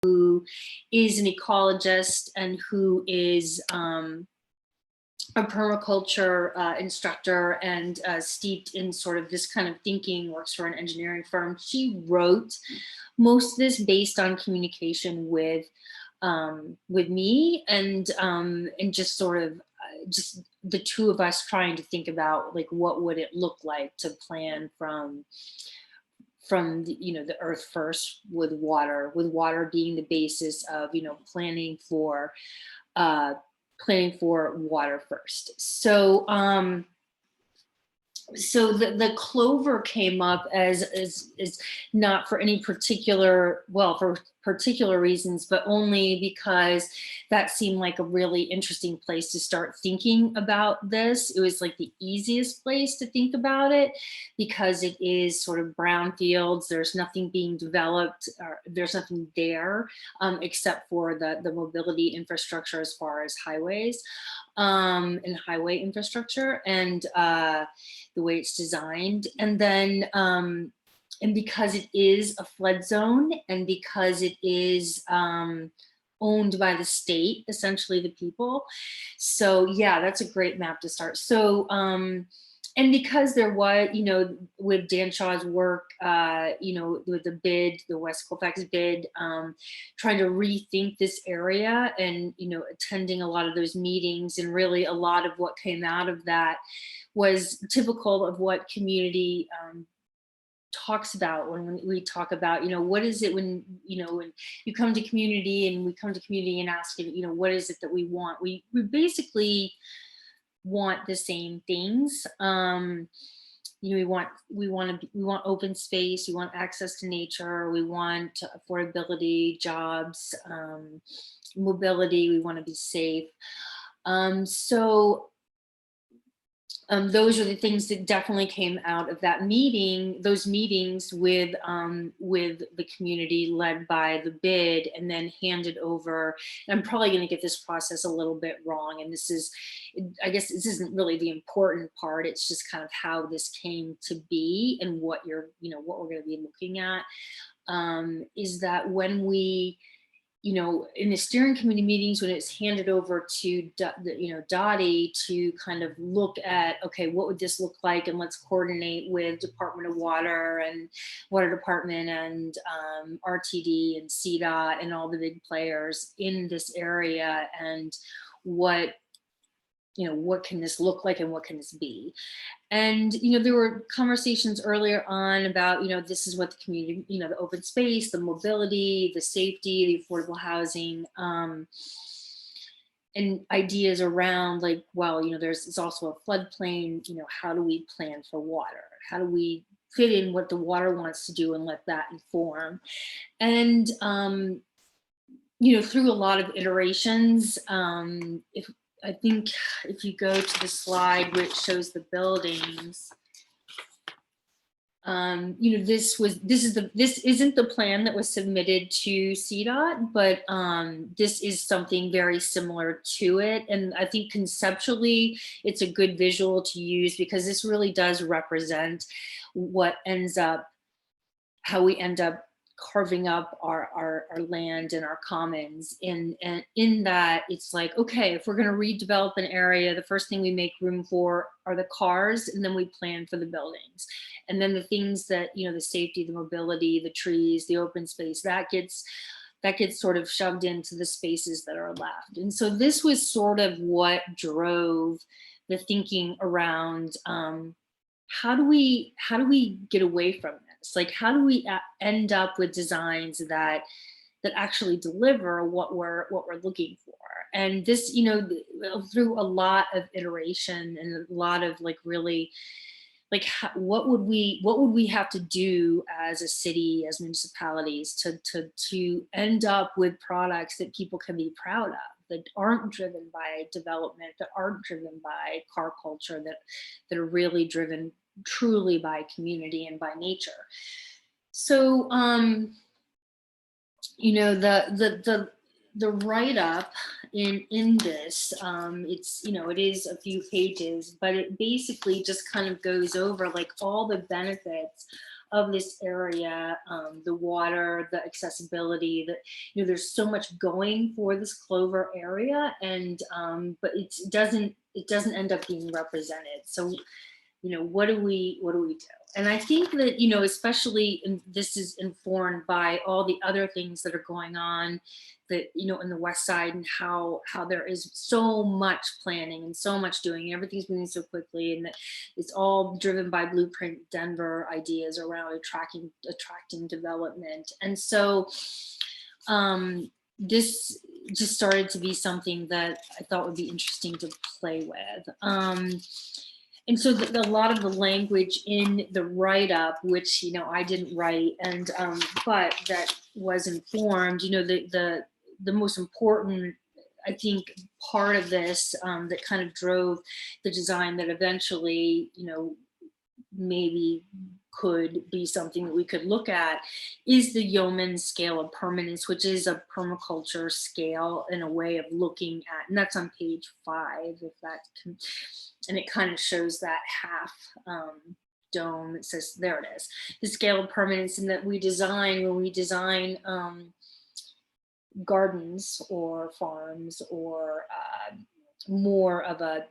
who is an ecologist and who is a permaculture instructor and steeped in sort of this kind of thinking, works for an engineering firm. She wrote most of this based on communication with me and just sort of just the two of us trying to think about like what would it look like to plan from the, the earth first with water being the basis of planning for water first. So the clover came up as not for any particular, well, for particular reasons, but only because that seemed like a really interesting place to start thinking about this. It was like the easiest place to think about it because it is sort of brownfields. There's nothing being developed, or there's nothing there except for the mobility infrastructure as far as highways and highway infrastructure and the way it's designed. And then and because it is a flood zone and because it is owned by the state, essentially the people. So yeah, that's a great map to start. So and because there was, with Dan Shaw's work, with the bid, the West Colfax bid, trying to rethink this area and, attending a lot of those meetings, and really a lot of what came out of that was typical of what community talks about when we talk about, what is it when you come to community and we come to community and ask, what is it that we want? We basically want the same things. We want open space, we want access to nature, we want affordability, jobs, mobility, we want to be safe. Those are the things that definitely came out of that meeting, those meetings with the community led by the bid, and then handed over. And I'm probably going to get this process a little bit wrong. And I guess this isn't really the important part. It's just kind of how this came to be and what what we're going to be looking at, is that when we, in the steering committee meetings, when it's handed over to, Dottie to kind of look at, okay, what would this look like? And let's coordinate with Department of Water and Water Department and RTD and CDOT and all the big players in this area, and what can this look like and what can this be? And, there were conversations earlier on about, this is what the community, the open space, the mobility, the safety, the affordable housing, and ideas around like, well, it's also a floodplain, how do we plan for water? How do we fit in what the water wants to do and let that inform? And, through a lot of iterations, I think if you go to the slide which shows the buildings, this isn't the plan that was submitted to CDOT, but this is something very similar to it. And I think conceptually, it's a good visual to use because this really does represent how we end up carving up our land and our commons in that it's like, okay, if we're going to redevelop an area, the first thing we make room for are the cars, and then we plan for the buildings, and then the things that the safety, the mobility, the trees, the open space, that gets sort of shoved into the spaces that are left. And so this was sort of what drove the thinking around how do we get away from this? Like, how do we end up with designs that actually deliver what we're looking for? And this, through a lot of iteration and a lot of like really, like what would we have to do as a city, as municipalities to end up with products that people can be proud of, that aren't driven by development, that aren't driven by car culture, that are really driven truly by community and by nature. So, the write-up in this, it's, it is a few pages, but it basically just kind of goes over like all the benefits of this area, the water, the accessibility, that, there's so much going for this Clover area, and but it doesn't end up being represented. So, what do we do? And I think that, especially, this is informed by all the other things that are going on, that, in the West Side, and how there is so much planning and so much doing, and everything's moving so quickly, and that it's all driven by Blueprint Denver ideas around attracting development. And so, this just started to be something that I thought would be interesting to play with. And so, a lot of the language in the write-up, which, I didn't write, and but that was informed, the most important, I think, part of this, that kind of drove the design, that eventually, maybe could be something that we could look at, is the Yeoman scale of permanence, which is a permaculture scale and a way of looking at, and that's on page 5, if that can, and it kind of shows that half dome. It says, there it is, the scale of permanence, and that when we design gardens or farms, or more of a,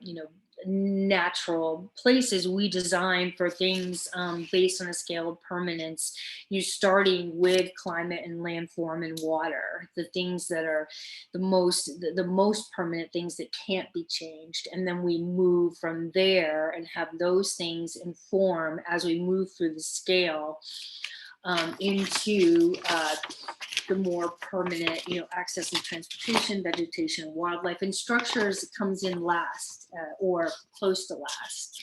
natural places, we design for things based on a scale of permanence. You're starting with climate and landform and water, the things that are the most permanent, things that can't be changed, and then we move from there and have those things inform as we move through the scale, into the more permanent, access and transportation, vegetation, wildlife, and structures comes in last, or close to last.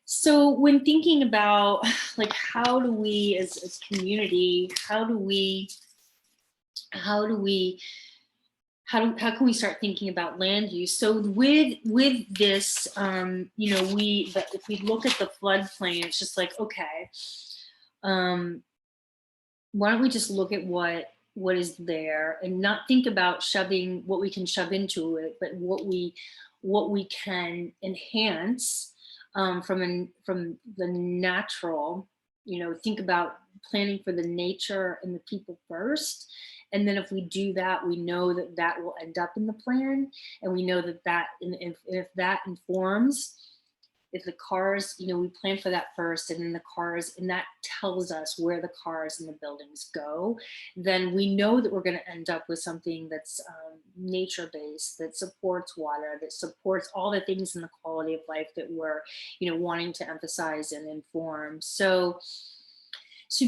So when thinking about, like, how do we as community, how can we start thinking about land use? So with this, if we look at the floodplain, it's just like, okay, why don't we just look at what is there, and not think about shoving what we can shove into it, but what we can enhance, from the natural. Think about planning for the nature and the people first, and then if we do that, we know that that will end up in the plan, and we know that if that informs, if the cars, we plan for that first, and then the cars, and that tells us where the cars and the buildings go, then we know that we're going to end up with something that's nature-based, that supports water, that supports all the things in the quality of life that we're, wanting to emphasize and inform. So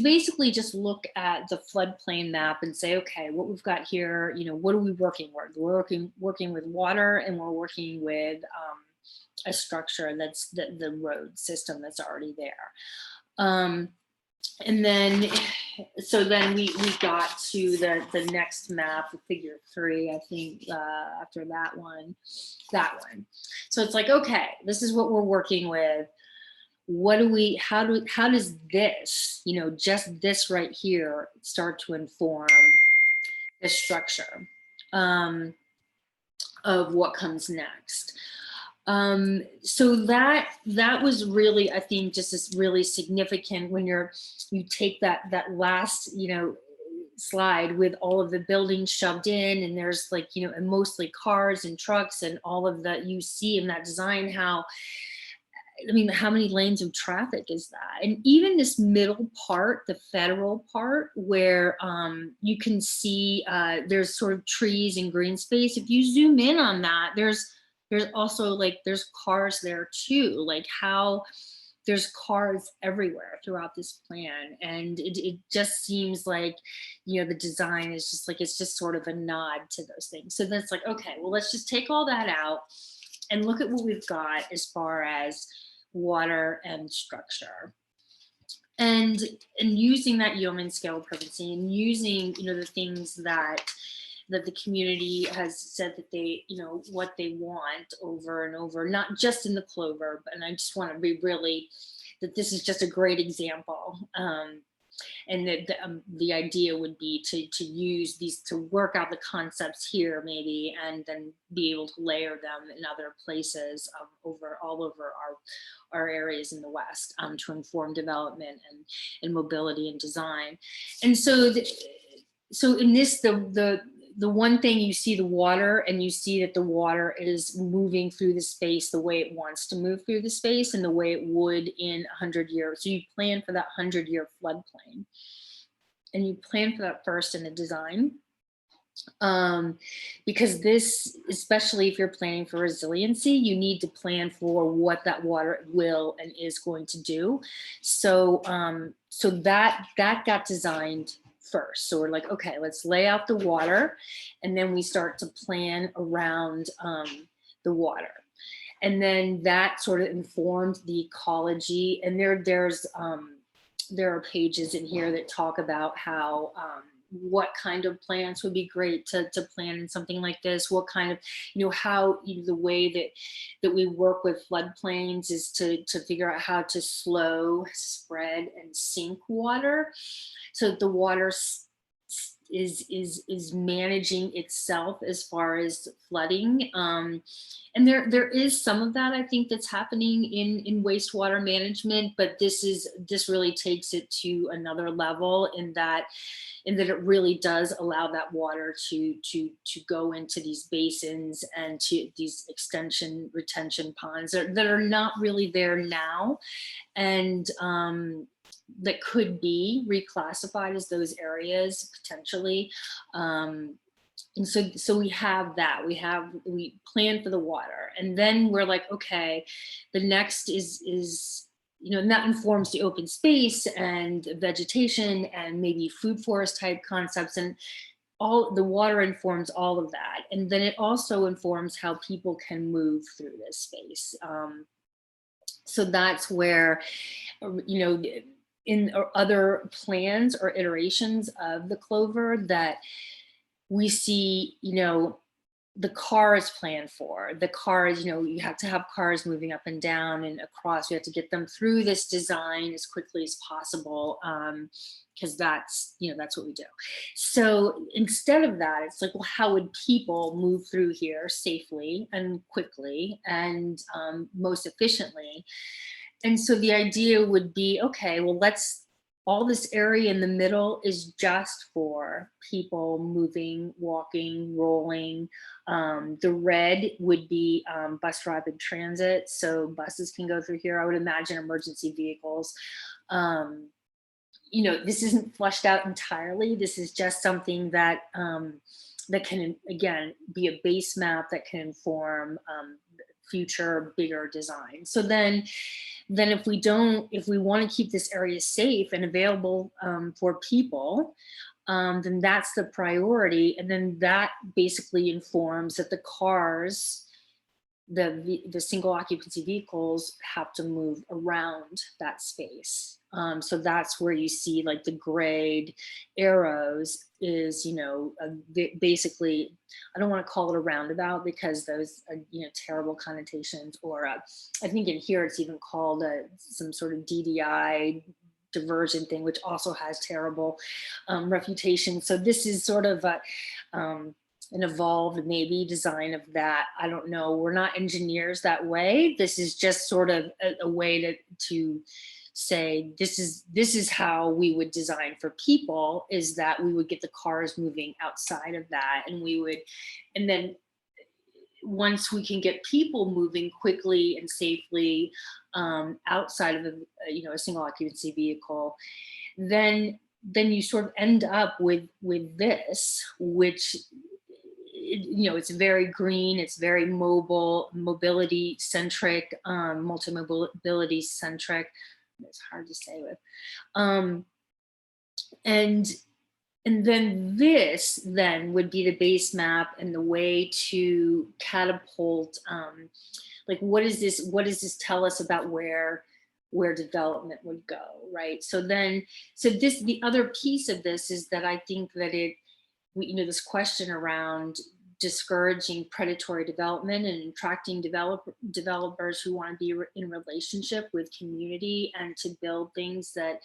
basically just look at the floodplain map and say, okay, what we've got here, what are we working with? We're working with water, and we're working with a structure that's the road system that's already there. And then, so then we got to the next map, figure 3, I think, after that one. So it's like, okay, this is what we're working with. How does this, just this right here, start to inform the structure of what comes next? So that was really, I think, just as really significant when you take that last, slide with all of the buildings shoved in, and there's like, and mostly cars and trucks and all of that you see in that design. How many lanes of traffic is that? And even this middle part, the federal part, where you can see there's sort of trees and green space. If you zoom in on that, there's also, like, there's cars there too, like how there's cars everywhere throughout this plan. And it just seems like, the design is just like, it's just sort of a nod to those things. So that's like, okay, well, let's just take all that out and look at what we've got as far as water and structure. And using that Yeoman scale of permanency, and using, the things that the community has said that they, what they want over and over, not just in the Clover, but, and I just want to be really, that this is just a great example. and the idea would be to use these, to work out the concepts here maybe, and then be able to layer them in other places, over all over our areas in the West, to inform development and mobility and design. And so so in this, the one thing, you see the water, and you see that the water is moving through the space the way it wants to move through the space, and the way it would in 100 years. So you plan for that 100-year floodplain, and you plan for that first in the design, because this, especially if you're planning for resiliency, you need to plan for what that water will and is going to do. So so that got designed first. So we're like, okay, let's lay out the water, and then we start to plan around the water. And then that sort of informed the ecology. And there are pages in here that talk about how what kind of plants would be great to plant in something like this. What kind of, how, the way that we work with floodplains is to figure out how to slow, spread, and sink water, so that the water is managing itself as far as flooding. And there is some of that, I think, that's happening in wastewater management, but this really takes it to another level, in that it really does allow that water to go into these basins and to these extension retention ponds that are not really there now, and that could be reclassified as those areas potentially. And so we have that, we plan for the water, and then we're like, okay, the next is and that informs the open space and vegetation and maybe food forest type concepts, and all the water informs all of that. And then it also informs how people can move through this space. So that's where, in other plans or iterations of the Clover, that we see, the cars planned for. The cars, you have to have cars moving up and down and across. We have to get them through this design as quickly as possible, because that's what we do. So instead of that, it's like, well, how would people move through here safely and quickly and most efficiently? And so the idea would be, okay, well, all this area in the middle is just for people moving, walking, rolling. The red would be bus rapid transit. So buses can go through here. I would imagine emergency vehicles. This isn't fleshed out entirely. This is just something that that can, again, be a base map that can inform future bigger design. So then if we want to keep this area safe and available for people, then that's the priority. And then that basically informs that the cars, the single occupancy vehicles, have to move around that space. So that's where you see, like, the grayed arrows is, basically, I don't want to call it a roundabout because those are, terrible connotations, or I think in here it's even called some sort of DDI diversion thing, which also has terrible reputation. So this is sort of an evolved maybe design of that. I don't know. We're not engineers that way. This is just sort of a way to say, this is how we would design for people, is that we would get the cars moving outside of that, and then once we can get people moving quickly and safely outside of a single occupancy vehicle, then you sort of end up with this, which, it's very green, it's very mobility centric, multi-mobility centric. It's hard to say with, and then this then would be the base map and the way to catapult, like, what does this tell us about where development would go, right? So the other piece of this is that I think that this question around discouraging predatory development and attracting developers who want to be in relationship with community and to build things that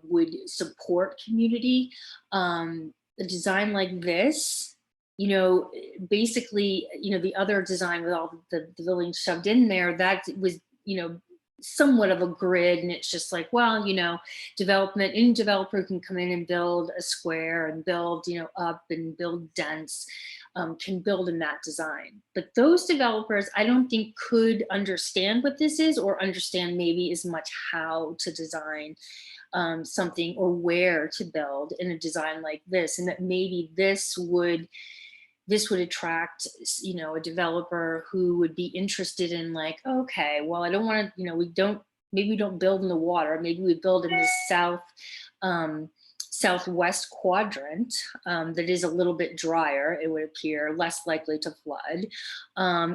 would support community. A design like this, basically, the other design with all the buildings shoved in there, that was, somewhat of a grid, and it's just like, well, any developer can come in and build a square and build, up and build dense, can build in that design. But those developers, I don't think could understand what this is, or understand maybe as much how to design something, or where to build in a design like this, and that maybe this would attract, a developer who would be interested in, like, okay, well, I don't want to, maybe we don't build in the water, maybe we build in the southwest quadrant, that is a little bit drier, it would appear, less likely to flood,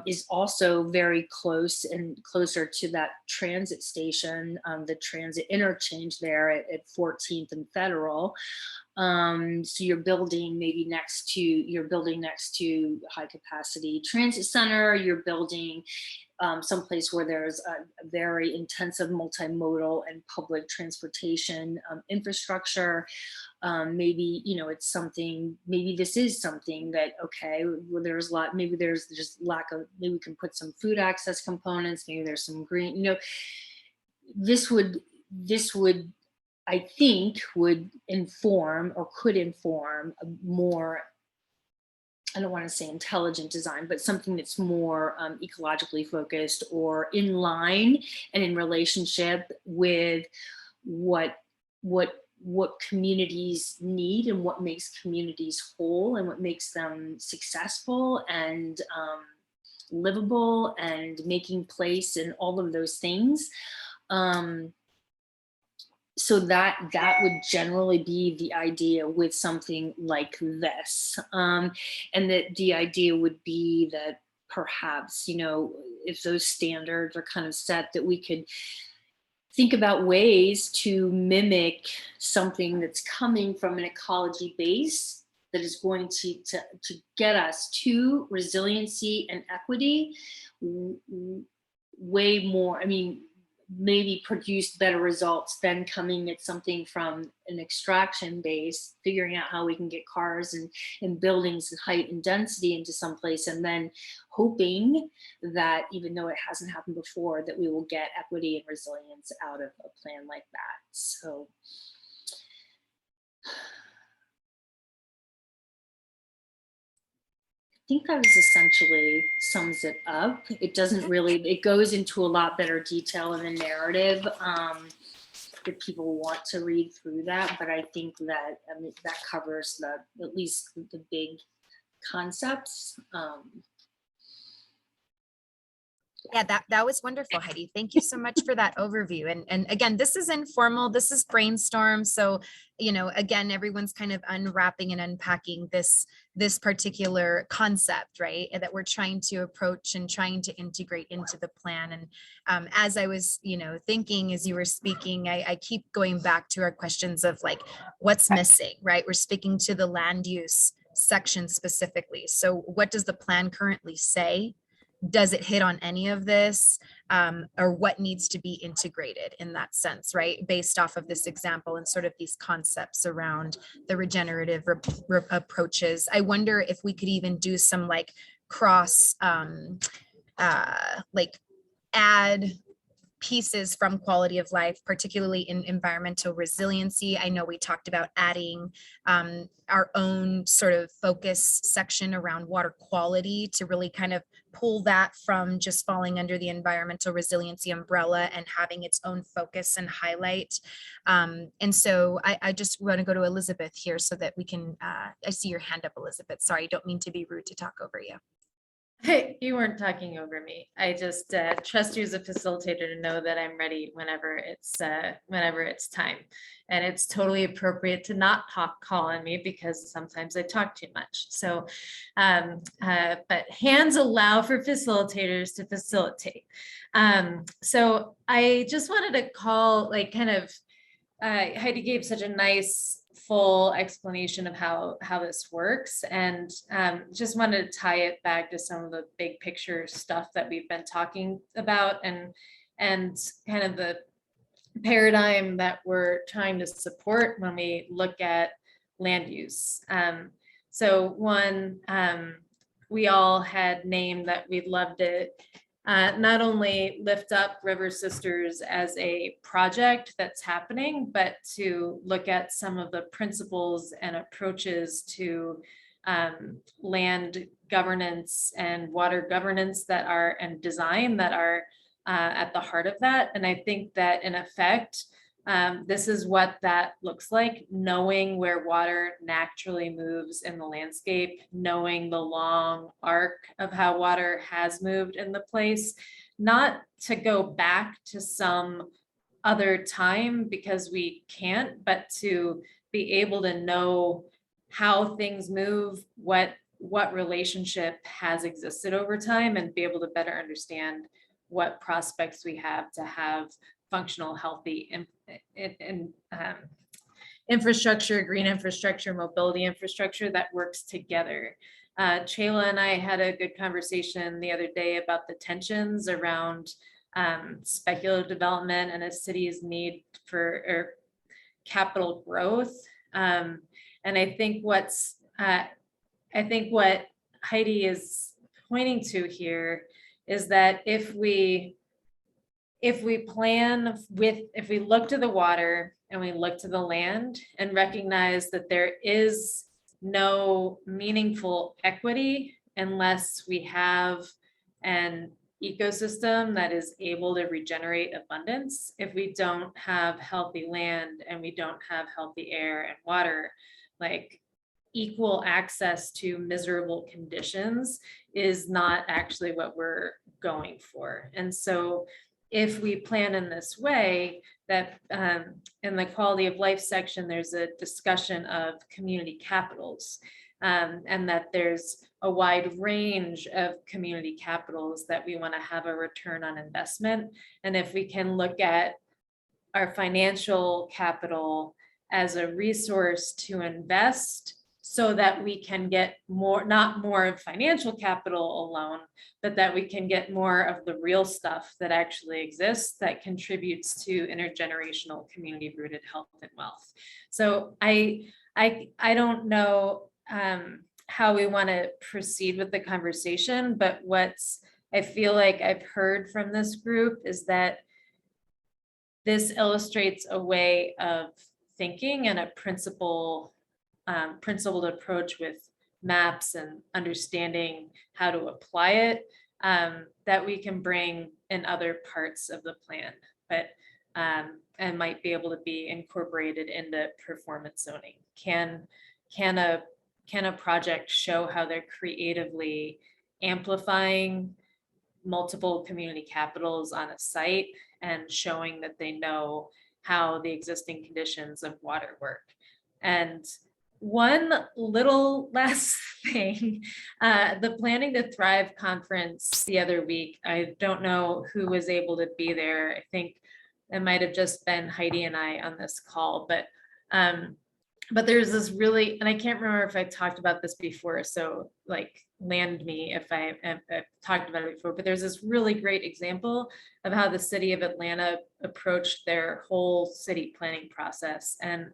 is also very close and closer to that transit station, the transit interchange there at 14th and Federal. So you're building next to high capacity transit center, you're building someplace where there's a very intensive multimodal and public transportation infrastructure. Maybe, maybe this is something that, okay, well, maybe there's just maybe we can put some food access components, maybe there's some green, this would, I think, would inform, or could inform, a more, I don't want to say intelligent design, but something that's more ecologically focused, or in line and in relationship with what communities need, and what makes communities whole, and what makes them successful and livable, and making place, and all of those things. So that would generally be the idea with something like this. And that the idea would be that perhaps, if those standards are kind of set, that we could think about ways to mimic something that's coming from an ecology base, that is going to get us to resiliency and equity way more, maybe produce better results than coming at something from an extraction base, figuring out how we can get cars and buildings and height and density into some place, and then hoping that, even though it hasn't happened before, that we will get equity and resilience out of a plan like that. So I think that essentially sums it up. It doesn't really, it goes into a lot better detail in the narrative, if people want to read through that, but I think that, that covers at least the big concepts. Yeah, that was wonderful, Heidi. Thank you so much for that overview. And again, this is informal, this is brainstorm. So, again, everyone's kind of unwrapping and unpacking this particular concept, right? That we're trying to approach and trying to integrate into the plan. And as I was, thinking as you were speaking, I keep going back to our questions of, like, what's missing, right? We're speaking to the land use section specifically. So what does the plan currently say? Does it hit on any of this, or what needs to be integrated in that sense, right? Based off of this example and sort of these concepts around the regenerative approaches. I wonder if we could even do some like cross, like add pieces from quality of life, particularly in environmental resiliency. I know we talked about adding our own sort of focus section around water quality to really kind of pull that from just falling under the environmental resiliency umbrella and having its own focus and highlight. And so I just want to go to Elizabeth here so that we can, I see your hand up, Elizabeth. Sorry, don't mean to be rude to talk over you. Hey, you weren't talking over me. I just trust you as a facilitator to know that I'm ready whenever it's time, and it's totally appropriate to not call on me because sometimes I talk too much. So, but hands allow for facilitators to facilitate. So I just wanted to call, like, kind of Heidi gave such a nice full explanation of how this works, and just wanted to tie it back to some of the big picture stuff that we've been talking about, and kind of the paradigm that we're trying to support when we look at land use. So one, we all had named that we'd love to not only lift up River Sisters as a project that's happening, but to look at some of the principles and approaches to land governance and water governance that are, and design that are at the heart of that. And I think that in effect, this is what that looks like, knowing where water naturally moves in the landscape, knowing the long arc of how water has moved in the place, not to go back to some other time because we can't, but to be able to know how things move, what relationship has existed over time, and be able to better understand what prospects we have to have functional, healthy infrastructure, green infrastructure, mobility infrastructure that works together. Chayla and I had a good conversation the other day about the tensions around speculative development and a city's need for capital growth. And I think what Heidi is pointing to here is that if we plan with, if we look to the water and we look to the land and recognize that there is no meaningful equity unless we have an ecosystem that is able to regenerate abundance, if we don't have healthy land and we don't have healthy air and water, like equal access to miserable conditions is not actually what we're going for. And so if we plan in this way, that in the quality of life section, there's a discussion of community capitals, and that there's a wide range of community capitals that we want to have a return on investment. And if we can look at our financial capital as a resource to invest so that we can get more, not more of financial capital alone, but that we can get more of the real stuff that actually exists that contributes to intergenerational community rooted health and wealth. So I don't know how we want to proceed with the conversation, but what's I feel like I've heard from this group is that this illustrates a way of thinking and a principled approach with maps and understanding how to apply it, that we can bring in other parts of the plan, but and might be able to be incorporated into performance zoning. Can a project show how they're creatively amplifying multiple community capitals on a site and showing that they know how the existing conditions of water work? And one little last thing, the Planning to Thrive conference the other week, I don't know who was able to be there. I think it might have just been Heidi and I on this call, but there's this really, and I can't remember if I talked about this before, so like land me if I've talked about it before, but there's this really great example of how the city of Atlanta approached their whole city planning process. And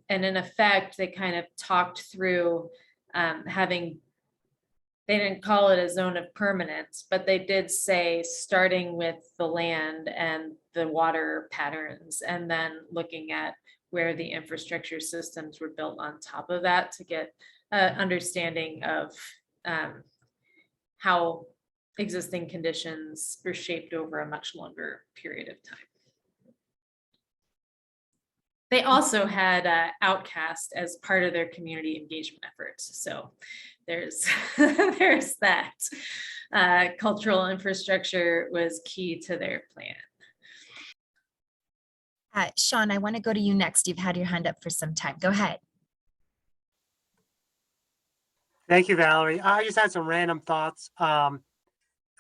in effect, they kind of talked through they didn't call it a zone of permanence, but they did say starting with the land and the water patterns, and then looking at where the infrastructure systems were built on top of that to get an understanding of how existing conditions were shaped over a much longer period of time. They also had Outcast as part of their community engagement efforts. So there's there's that. Cultural infrastructure was key to their plan. Sean, I want to go to you next. You've had your hand up for some time. Go ahead. Thank you, Valerie. I just had some random thoughts.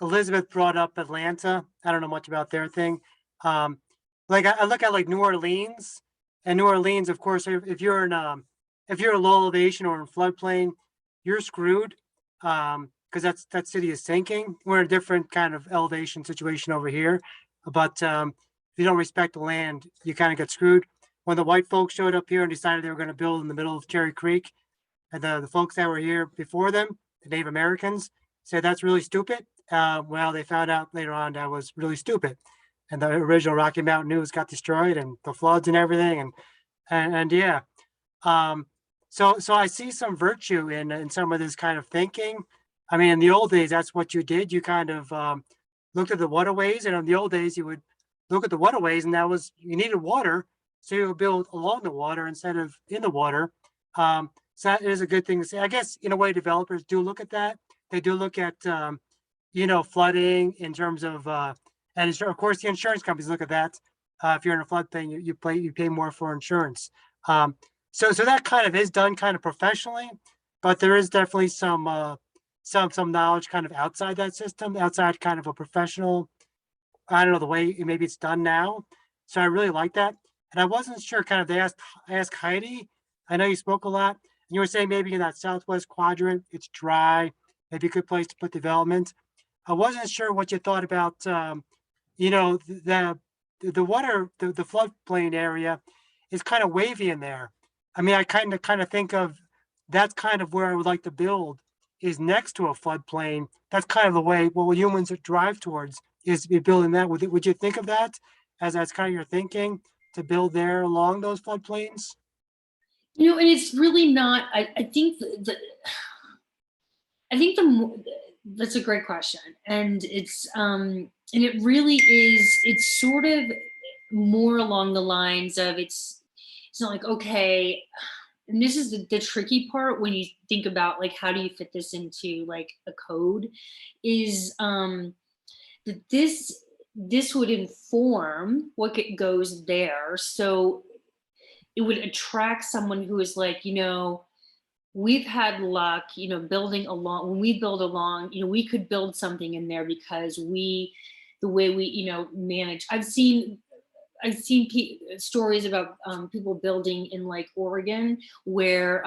Elizabeth brought up Atlanta. I don't know much about their thing. Like I look at like New Orleans, And New Orleans, of course, if you're in low elevation or in floodplain, you're screwed. Because that city is sinking. We're in a different kind of elevation situation over here. But if you don't respect the land, you kind of get screwed. When the white folks showed up here and decided they were going to build in the middle of Cherry Creek, and the folks that were here before them, the Native Americans, said that's really stupid. Well, they found out later on that was really stupid. And the original Rocky Mountain News got destroyed and the floods and everything. And yeah. So I see some virtue in some of this kind of thinking. I mean, in the old days, that's what you did. You kind of looked at the waterways, and in the old days, you would look at the waterways, and that was you needed water, so you would build along the water instead of in the water. So that is a good thing to say. I guess in a way, developers do look at that. They do look at flooding in terms of and of course the insurance companies look at that. If you're in a floodplain, you pay more for insurance. So that kind of is done kind of professionally, but there is definitely some knowledge kind of outside that system, outside kind of a professional. I don't know the way maybe it's done now. So I really like that. And I wasn't sure kind of they asked Heidi. I know you spoke a lot. And you were saying maybe in that southwest quadrant, it's dry, maybe a good place to put development. I wasn't sure what you thought about the water, the floodplain area is kind of wavy in there. I mean, I kind of think of that's kind of where I would like to build is next to a floodplain. That's kind of the way what humans drive towards is building that. Would you think of that as that's kind of your thinking to build there along those floodplains? And it's really not. I think that's a great question, and and it really is. It's sort of more along the lines of it's not like okay. And this is the tricky part when you think about like how do you fit this into like a code is that this would inform what goes there, so it would attract someone who is like we've had luck building along. When we build along, we could build something in there because the way we manage. I've seen stories about people building in like Oregon where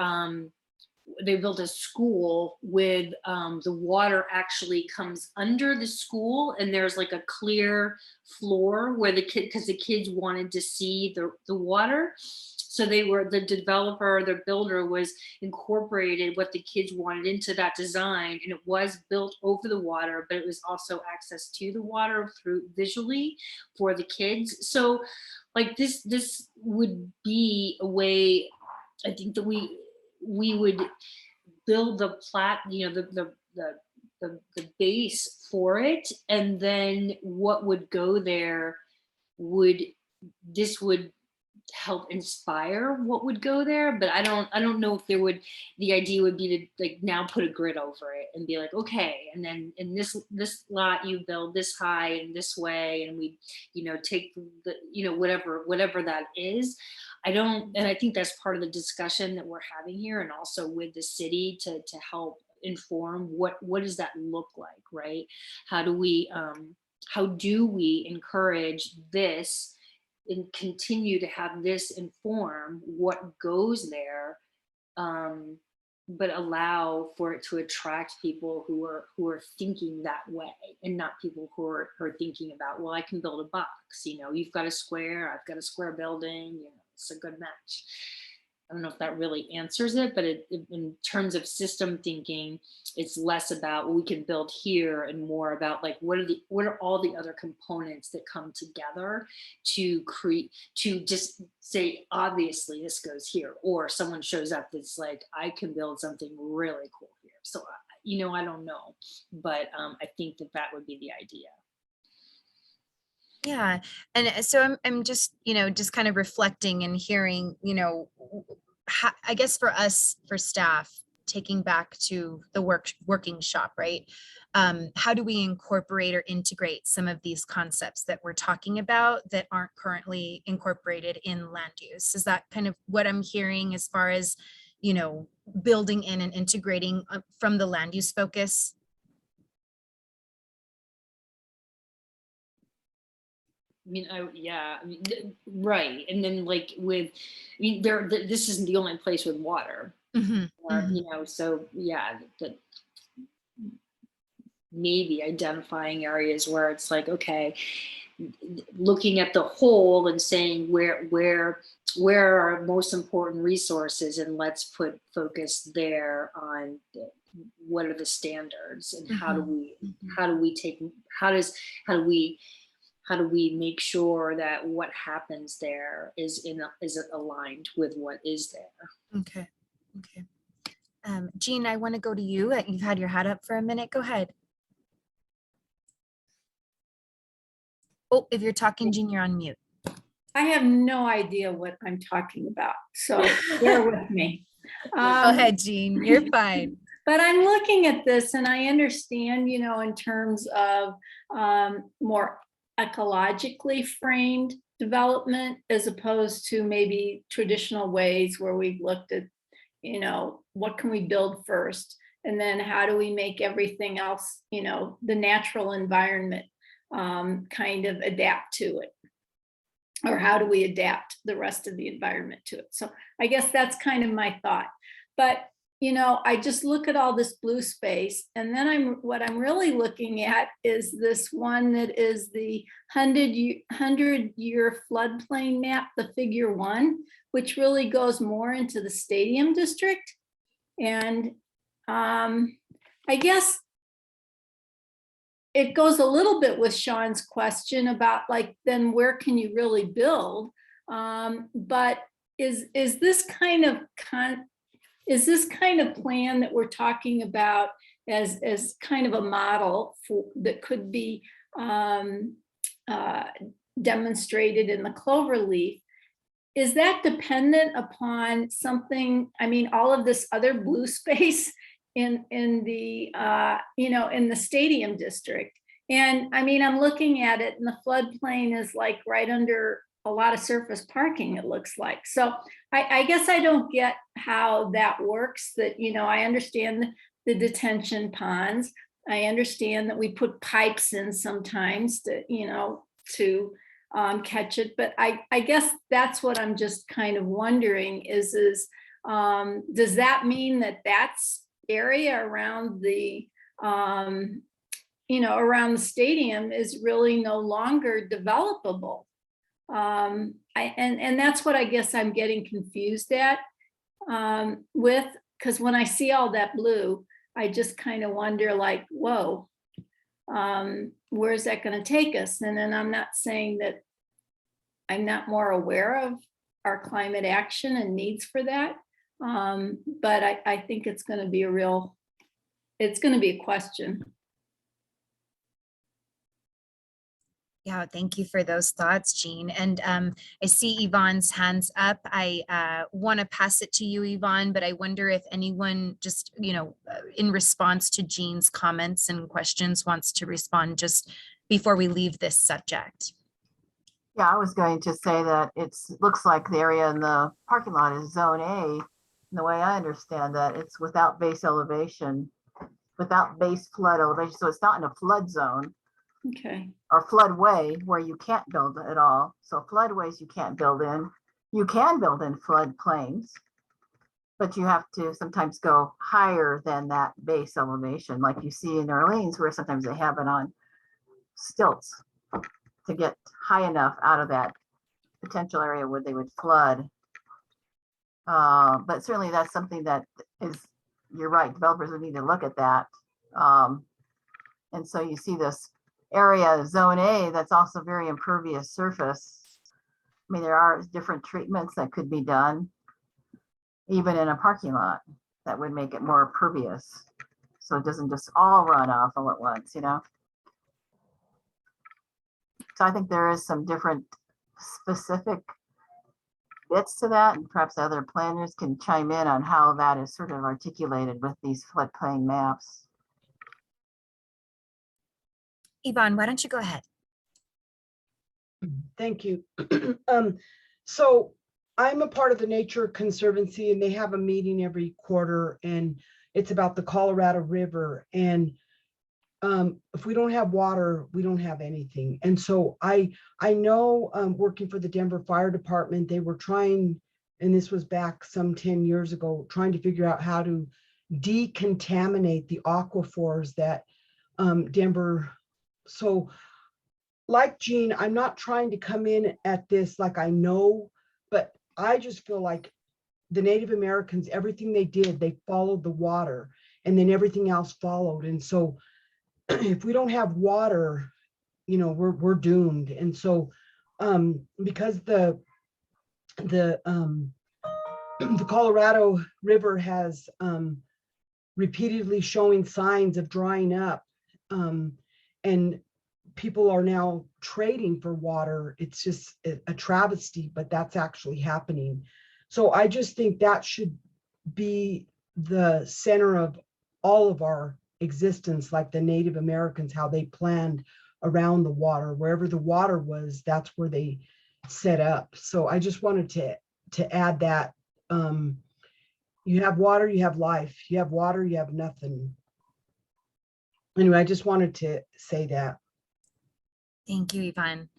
they built a school with the water actually comes under the school and there's like a clear floor where because the kids wanted to see the water. So the developer, the builder was incorporated what the kids wanted into that design, and it was built over the water, but it was also access to the water through visually for the kids. So like this would be a way, I think, that we would build the the base for it, and then what would go there would help inspire what would go there. But I don't know if the idea would be to like now put a grid over it and be like, okay, and then in this lot you build this high and this way, and we take the whatever that is. And I think that's part of the discussion that we're having here, and also with the city to help inform what does that look like, right? How do we encourage this and continue to have this inform what goes there, but allow for it to attract people who are thinking that way, and not people who are thinking about, well, I can build a box. You've got a square, I've got a square building. It's a good match. I don't know if that really answers it, but in terms of system thinking, it's less about what we can build here and more about like what are all the other components that come together to create, to just say obviously this goes here, or someone shows up that's like I can build something really cool here. So I don't know, but I think that would be the idea. Yeah. And so I'm just, just kind of reflecting and hearing, I guess for us, for staff, taking back to the working shop, right? How do we incorporate or integrate some of these concepts that we're talking about that aren't currently incorporated in land use? Is that kind of what I'm hearing as far as, building in and integrating from the land use focus? mean, yeah, I mean, right. And then like with, I mean, this isn't the only place with water, Mhm, mhm. you know, so yeah, that maybe identifying areas where it's like, okay, looking at the whole and saying where are our most important resources, and let's put focus there on what are the standards, and how do Mhm, we mhm. how do we take how does how do we how do we make sure that what happens there is aligned with what is there. Okay, okay. Jean, I want to go to you. You've had your hat up for a minute. Go ahead. Oh, if you're talking, Jean, you're on mute. I have no idea what I'm talking about, so bear with me. Go ahead, Jean. You're fine. But I'm looking at this and I understand, you know, in terms of more ecologically framed development as opposed to maybe traditional ways where we've looked at, you know, what can we build first? And then how do we make everything else, you know, the natural environment kind of adapt to it? Or how do we adapt the rest of the environment to it? So I guess that's kind of my thought. But you know, I just look at all this blue space, and then what I'm really looking at is this one that is the 100-year floodplain map, the figure 1, which really goes more into the stadium district. And I guess it goes a little bit with Sean's question about like, then where can you really build? But is this kind of plan that we're talking about as kind of a model for that could be demonstrated in the Cloverleaf? Is that dependent upon something? I mean, all of this other blue space in the you know, in the stadium district. And I mean, I'm looking at it and the floodplain is like right under a lot of surface parking, it looks like. So I guess I don't get how that works. That, you know, I understand the detention ponds. I understand that we put pipes in sometimes to, you know, to catch it. But I guess that's what I'm just kind of wondering is does that mean that that's area around the you know, around the stadium is really no longer developable? And that's what I guess I'm getting confused at with, because when I see all that blue, I just kind of wonder like, whoa, where's that going to take us? And then I'm not saying that I'm not more aware of our climate action and needs for that. But I think it's going to be it's going to be a question. Yeah, thank you for those thoughts, Jean. And I see Yvonne's hands up. I want to pass it to you, Yvonne, but I wonder if anyone just, you know, in response to Jean's comments and questions wants to respond just before we leave this subject. Yeah, I was going to say that it looks like the area in the parking lot is zone A. And the way I understand that, it's without base elevation, without base flood elevation. So it's not in a flood zone. Okay. Or floodway where you can't build at all. So floodways you can't build in. You can build in floodplains, but you have to sometimes go higher than that base elevation, like you see in Orleans, where sometimes they have it on stilts to get high enough out of that potential area where they would flood. But certainly that's something that is, you're right, developers would need to look at that. And so you see this area, zone A, that's also very impervious surface. I mean, there are different treatments that could be done, even in a parking lot, that would make it more pervious. So it doesn't just all run off all at once, you know? So I think there is some different specific bits to that, and perhaps other planners can chime in on how that is sort of articulated with these floodplain maps. Yvonne, why don't you go ahead? Thank you. So I'm a part of the Nature Conservancy, and they have a meeting every quarter, and it's about the Colorado River. And if we don't have water, we don't have anything. And so I know, working for the Denver Fire Department, they were trying, and this was back some 10 years ago, trying to figure out how to decontaminate the aquifers that Denver. So like Jean, I'm not trying to come in at this like I know, but I just feel like the Native Americans, everything they did, they followed the water, and then everything else followed. And so if we don't have water, you know, we're doomed. And so because the Colorado River has repeatedly showing signs of drying up, and people are now trading for water. It's just a travesty, but that's actually happening. So I just think that should be the center of all of our existence, like the Native Americans, how they planned around the water. Wherever the water was, that's where they set up. So I just wanted to add that. You have water, you have life. You have water, you have nothing. Anyway, I just wanted to say that. Thank you, Yvonne.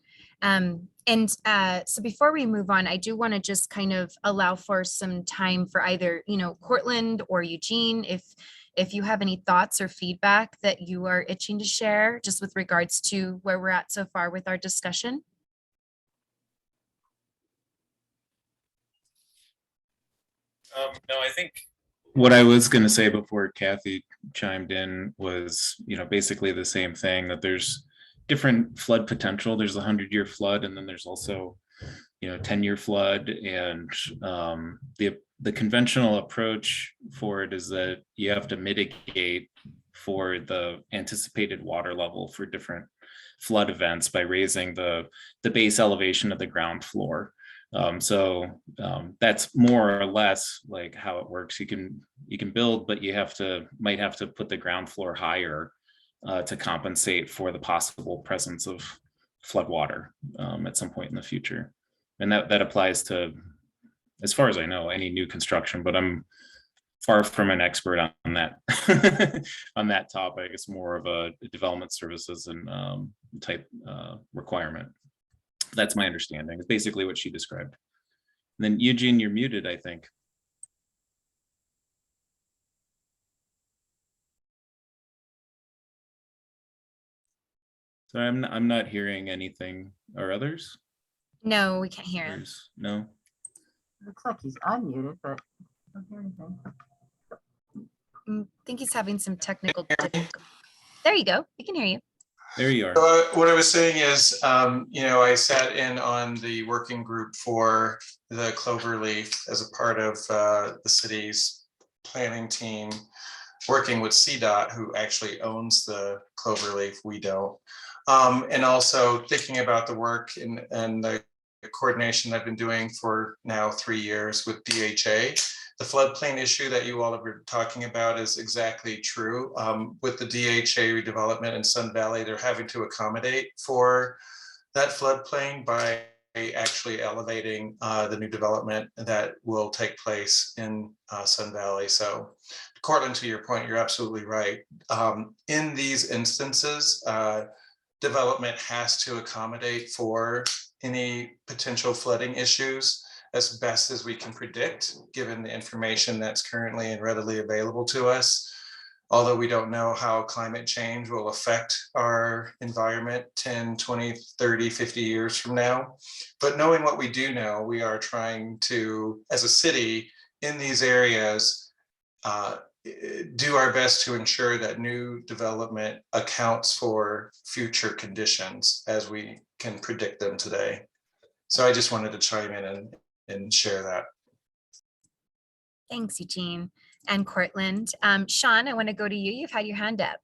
So before we move on, I do want to just kind of allow for some time for either, Cortland or Eugene, if you have any thoughts or feedback that you are itching to share, just with regards to where we're at so far with our discussion. No, I think what I was going to say before Kathy chimed in was, basically the same thing, that there's different flood potential. There's a 100-year flood, and then there's also, 10-year flood. And the conventional approach for it is that you have to mitigate for the anticipated water level for different flood events by raising the base elevation of the ground floor. That's more or less like how it works. You can build, but you might have to put the ground floor higher to compensate for the possible presence of flood water at some point in the future. And that applies to, as far as I know, any new construction, but I'm far from an expert on that on that topic. It's more of a development services and type requirement. That's my understanding. It's basically what she described. And then Eugene, you're muted, I think. So I'm not hearing anything. Or others? No, we can't hear him. No. Looks like he's unmuted, but I don't hear anything. I think he's having some technical difficulties. There you go. We can hear you. There you are. What I was saying is, I sat in on the working group for the Cloverleaf as a part of the city's planning team, working with CDOT, who actually owns the Cloverleaf. We don't. And also thinking about the work and the coordination I've been doing for now 3 years with DHA. The floodplain issue that you all have been talking about is exactly true. With the DHA redevelopment in Sun Valley, they're having to accommodate for that floodplain by actually elevating the new development that will take place in Sun Valley. So Cortland, to your point, you're absolutely right. In these instances, development has to accommodate for any potential flooding issues as best as we can predict, given the information that's currently and readily available to us. Although we don't know how climate change will affect our environment 10, 20, 30, 50 years from now. But knowing what we do know, we are trying to, as a city in these areas, do our best to ensure that new development accounts for future conditions as we can predict them today. So I just wanted to chime in and share that. Thanks, Eugene and Cortland. Sean, I want to go to you. You've had your hand up.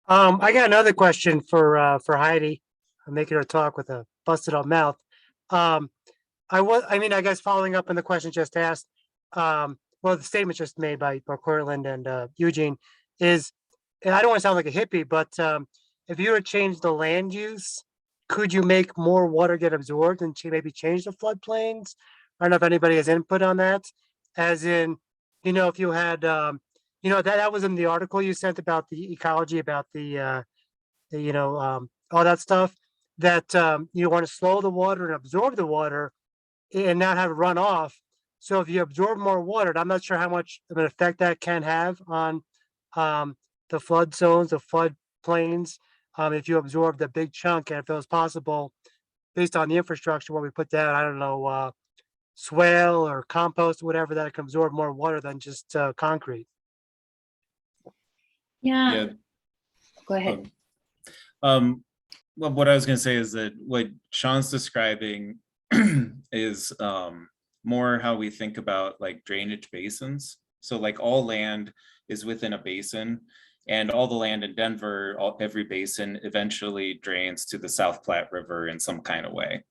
I got another question for Heidi. I'm making her talk with a busted up mouth. I guess following up on the question just asked, the statement just made by Cortland and Eugene is, and I don't want to sound like a hippie, but if you were to change the land use, could you make more water get absorbed and maybe change the floodplains? I don't know if anybody has input on that. As in, if you had, you know, that was in the article you sent about the ecology, about all that stuff, that you want to slow the water and absorb the water and not have it run off. So if you absorb more water, and I'm not sure how much of an effect that can have on the flood zones, the flood plains. If you absorb the big chunk, and if it was possible, based on the infrastructure, what we put down, I don't know, swale or compost, whatever, that it can absorb more water than just concrete. Yeah, go ahead. Well, what I was going to say is that what Sean's describing is more how we think about like drainage basins. So like all land is within a basin, and all the land in Denver, every basin eventually drains to the South Platte River in some kind of way.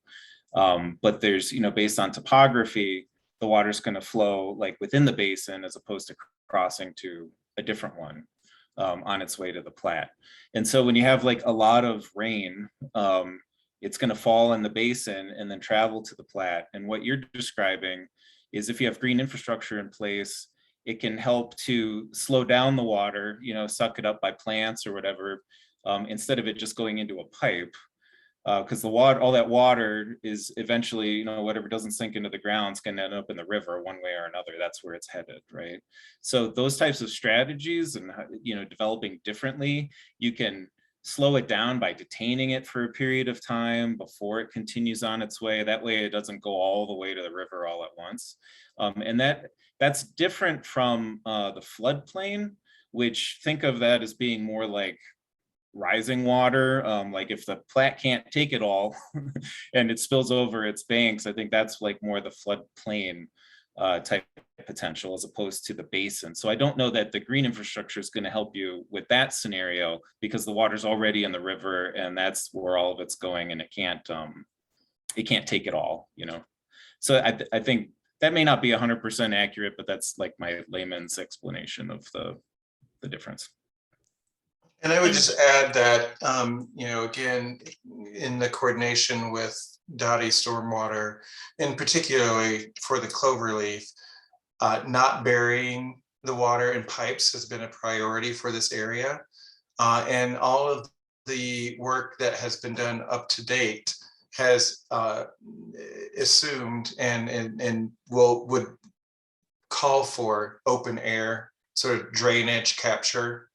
But there's, based on topography, the water's going to flow like within the basin as opposed to crossing to a different one on its way to the Platte. And so when you have like a lot of rain, it's going to fall in the basin and then travel to the Platte. And what you're describing is if you have green infrastructure in place, it can help to slow down the water, suck it up by plants or whatever, instead of it just going into a pipe. Because the water, all that water is eventually, whatever doesn't sink into the ground is going to end up in the river one way or another. That's where it's headed, right? So those types of strategies and, developing differently, you can slow it down by detaining it for a period of time before it continues on its way. That way it doesn't go all the way to the river all at once. And that's different from the floodplain, which think of that as being more like rising water. Like if the Platte can't take it all and it spills over its banks, I think that's like more the floodplain type potential as opposed to the basin. So I don't know that the green infrastructure is going to help you with that scenario because the water's already in the river and that's where all of it's going, and it can't take it all, So I think that may not be 100% accurate, but that's like my layman's explanation of the difference. And I would just add that, again, in the coordination with Dottie Stormwater, and particularly for the cloverleaf, not burying the water in pipes has been a priority for this area. And all of the work that has been done up to date has assumed and would call for open air sort of drainage capture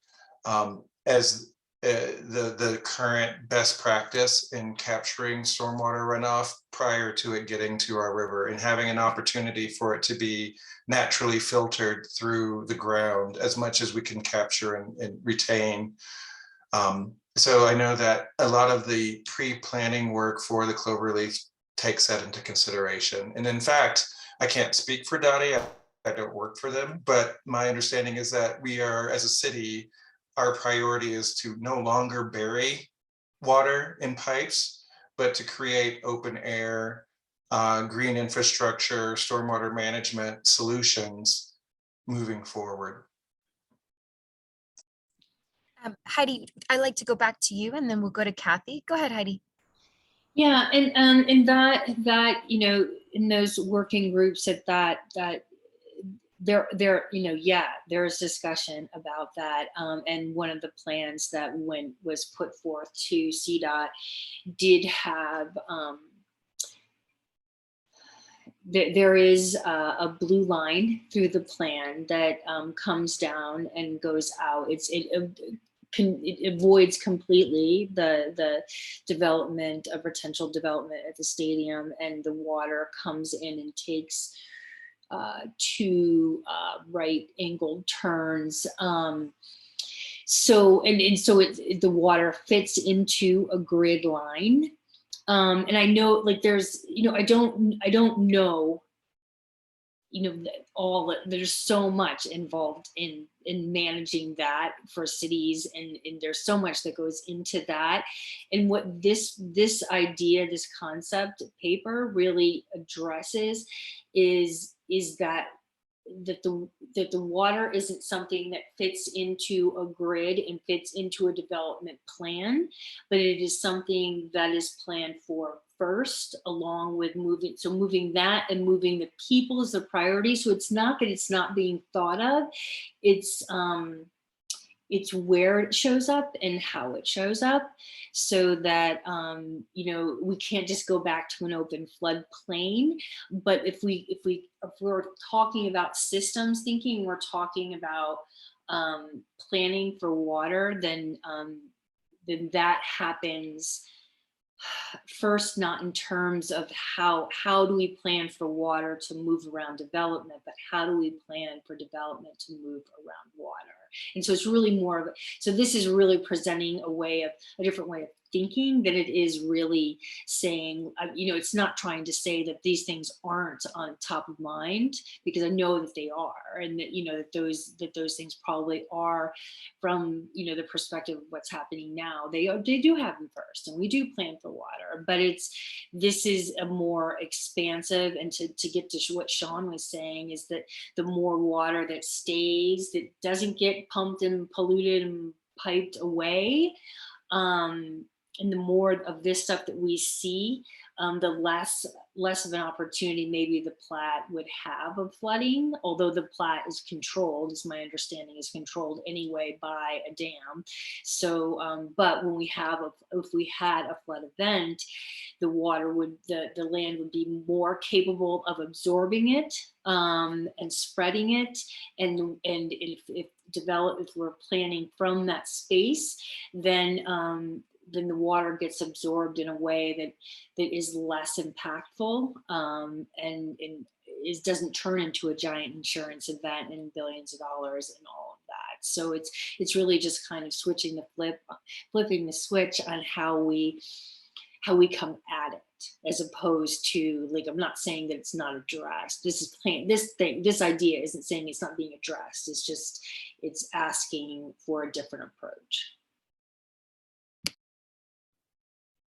as the current best practice in capturing stormwater runoff prior to it getting to our river and having an opportunity for it to be naturally filtered through the ground as much as we can capture and retain. So I know that a lot of the pre-planning work for the cloverleaf takes that into consideration. And in fact, I can't speak for Dottie, I don't work for them, but my understanding is that we are, as a city, our priority is to no longer bury water in pipes, but to create open air, green infrastructure, stormwater management solutions moving forward. Heidi, I'd like to go back to you and then we'll go to Kathy. Go ahead, Heidi. Yeah, and that in those working groups that there's discussion about that, and one of the plans that was put forth to CDOT did have there is a blue line through the plan that comes down and goes out. It avoids completely the development of potential development at the stadium, and the water comes in and takes two right angled turns. So the water fits into a grid line. And I know, like, there's, I don't know, there's so much involved in managing that for cities, and there's so much that goes into that. And what this idea, this concept paper really addresses is that the water isn't something that fits into a grid and fits into a development plan, but it is something that is planned for first, along with moving that and moving the people as a priority. So it's not that it's not being thought of, it's where it shows up and how it shows up, so that we can't just go back to an open floodplain. But if we're talking about systems thinking, we're talking about planning for water, then that happens first, not in terms of how do we plan for water to move around development, but how do we plan for development to move around water. And so it's really more of so this is really presenting a different way of thinking than it is really saying, it's not trying to say that these things aren't on top of mind, because I know that they are, and that, that those things probably are from, the perspective of what's happening now. They do have them first, and we do plan for water, but this is a more expansive, and to get to what Sean was saying is that the more water that stays, that doesn't get pumped and polluted and piped away, and the more of this stuff that we see, the less of an opportunity maybe the Platte would have of flooding, although the Platte is controlled, as my understanding is controlled anyway by a dam. So, but when if we had a flood event, the land would be more capable of absorbing it and spreading it. And if we're planning from that space, then the water gets absorbed in a way that is less impactful, and doesn't turn into a giant insurance event and billions of dollars and all of that. So it's really just kind of flipping the switch on how we come at it, as opposed to, like, I'm not saying that it's not addressed. This idea isn't saying it's not being addressed. It's asking for a different approach.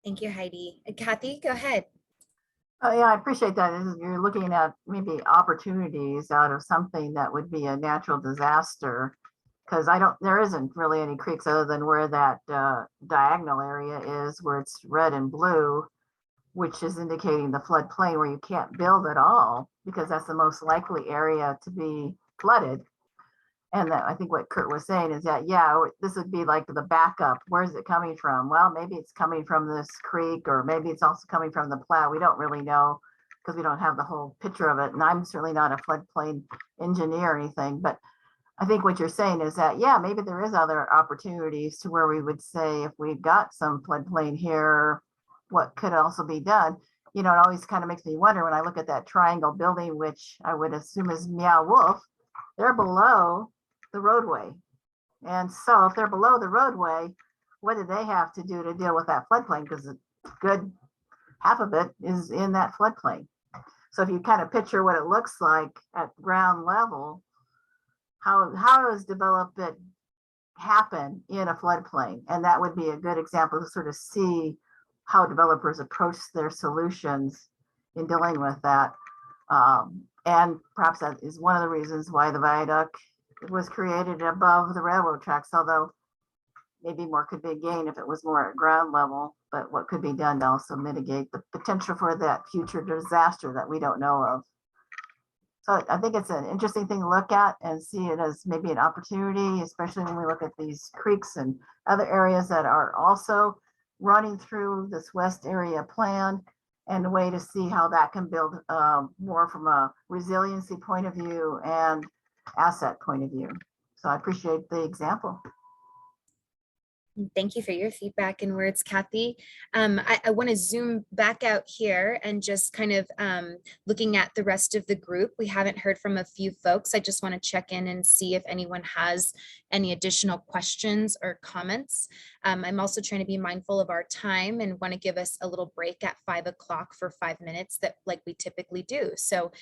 Thank you, Heidi. Kathy, go ahead. Oh, yeah, I appreciate that. You're looking at maybe opportunities out of something that would be a natural disaster, because there isn't really any creeks other than where that diagonal area is, where it's red and blue, which is indicating the floodplain where you can't build at all, because that's the most likely area to be flooded. And I think what Kurt was saying is that, yeah, this would be like the backup. Where's it coming from? Well, maybe it's coming from this creek, or maybe it's also coming from the Platte. We don't really know, because we don't have the whole picture of it. And I'm certainly not a floodplain engineer or anything, but I think what you're saying is that, yeah, maybe there is other opportunities to where we would say, if we got some floodplain here, what could also be done? It always kind of makes me wonder when I look at that triangle building, which I would assume is Meow Wolf. They're below the roadway. And so if they're below the roadway, what do they have to do to deal with that floodplain? Because a good half of it is in that floodplain. So if you kind of picture what it looks like at ground level, how does development happen in a floodplain? And that would be a good example to sort of see how developers approach their solutions in dealing with that. And perhaps that is one of the reasons why the viaduct was created above the railroad tracks, although maybe more could be gained if it was more at ground level. But what could be done to also mitigate the potential for that future disaster that we don't know of? So I think it's an interesting thing to look at and see it as maybe an opportunity, especially when we look at these creeks and other areas that are also running through this west area plan, and a way to see how that can build more from a resiliency point of view and asset point of view. So I appreciate the example. Thank you for your feedback and words, Kathy. I want to zoom back out here and just kind of looking at the rest of the group. We haven't heard from a few folks. I just want to check in and see if anyone has any additional questions or comments. I'm also trying to be mindful of our time and want to give us a little break at 5 o'clock for 5 minutes, that like we typically do. So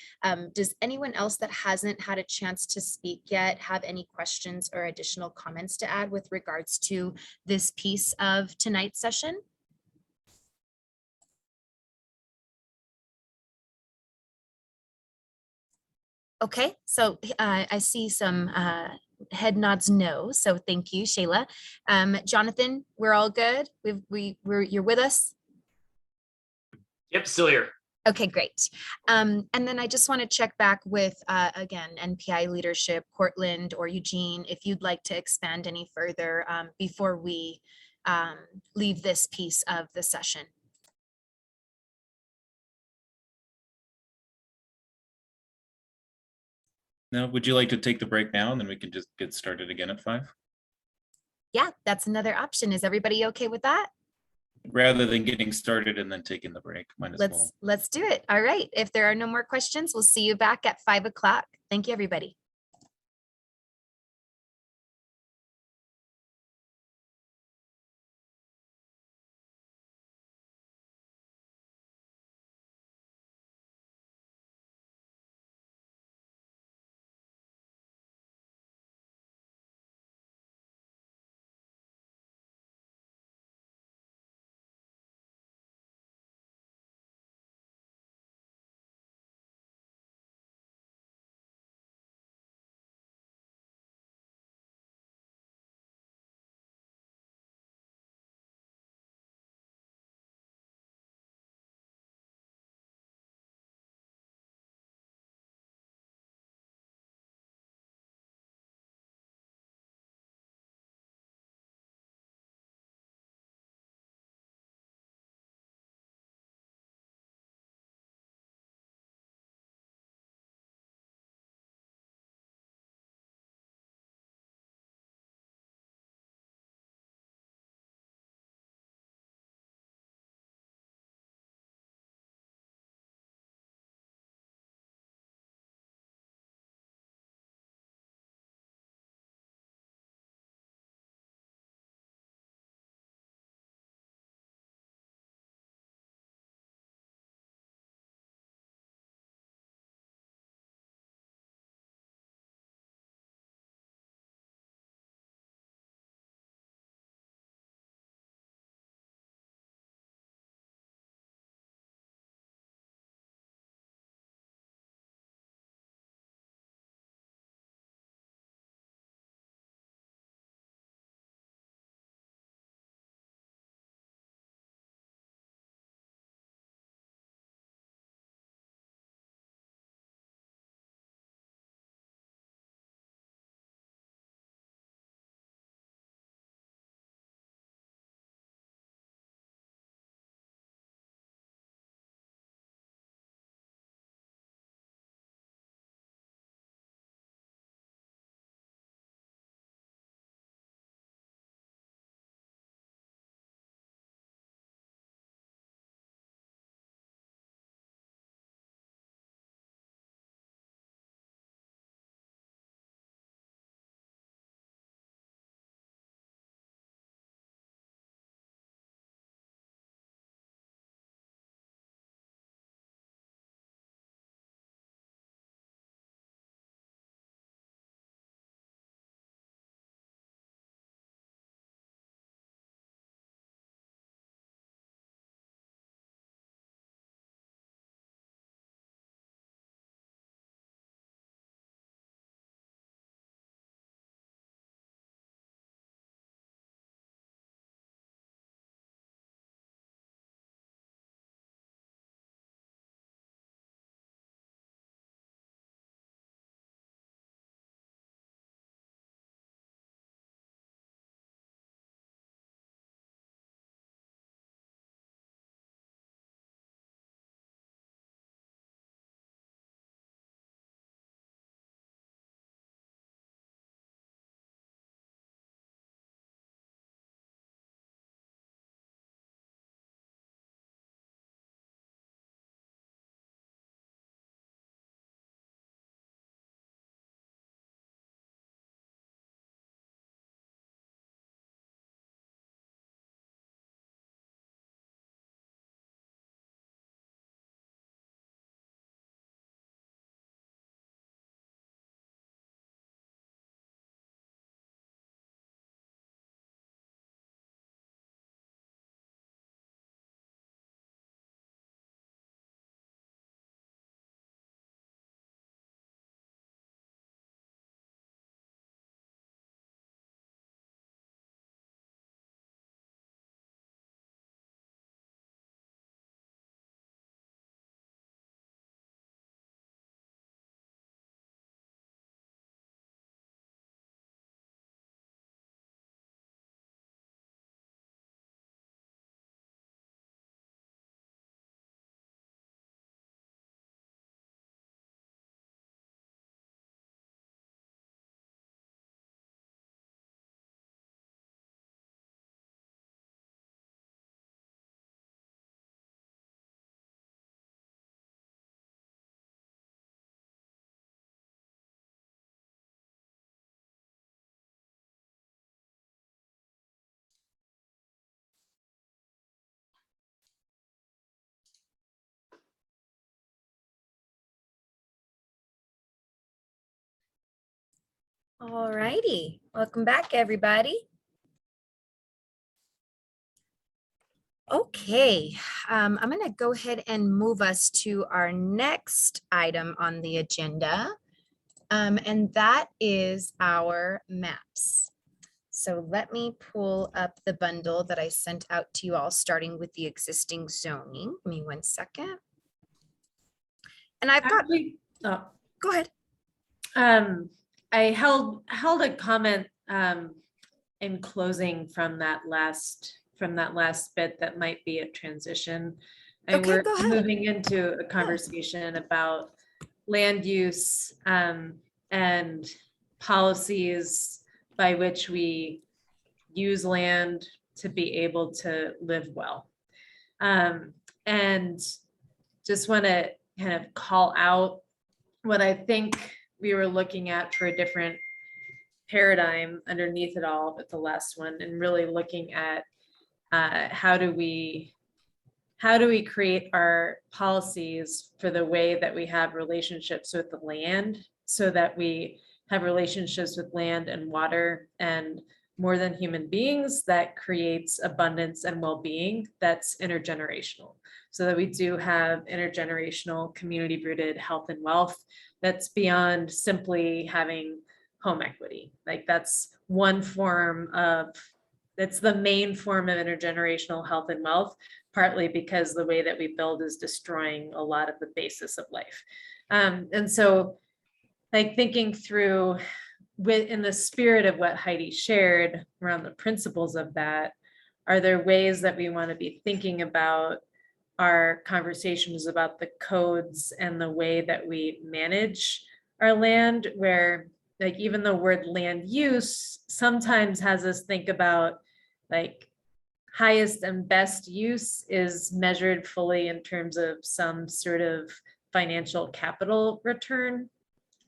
does anyone else that hasn't had a chance to speak yet have any questions or additional comments to add with regards to this piece of tonight's session? Okay, so I see some head nods no, so thank you, Shayla. Jonathan, we're all good? You're with us? Yep, still here. Okay, great. And then I just want to check back with, again, NPI leadership, Cortland or Eugene, if you'd like to expand any further before we leave this piece of the session. Now, would you like to take the break now and then we can just get started again at 5? Yeah, that's another option. Is everybody okay with that? Rather than getting started and then taking the break, might as well. Let's do it. All right. If there are no more questions, we'll see you back at 5 o'clock. Thank you, everybody. All righty, welcome back, everybody. Okay, I'm going to go ahead and move us to our next item on the agenda, and that is our maps. So let me pull up the bundle that I sent out to you all, starting with the existing zoning. Give me 1 second. And I've got, Actually, oh, go ahead. I held a comment in closing from that last bit that might be a transition. And Okay, we're go ahead. moving into a conversation about land use and policies by which we use land to be able to live well. And just want to kind of call out what I think we were looking at for a different paradigm underneath it all with the last one, and really looking at how do we create our policies for the way that we have relationships with the land, so that we have relationships with land and water and more than human beings, that creates abundance and well-being that's intergenerational, so that we do have intergenerational community rooted health and wealth that's beyond simply having home equity. Like that's one form of, that's the main form of intergenerational health and wealth, partly because the way that we build is destroying a lot of the basis of life. And so like thinking through in the spirit of what Heidi shared around the principles of that, are there ways that we want to be thinking about our conversations about the codes and the way that we manage our land, where like even the word land use sometimes has us think about like highest and best use is measured fully in terms of some sort of financial capital return.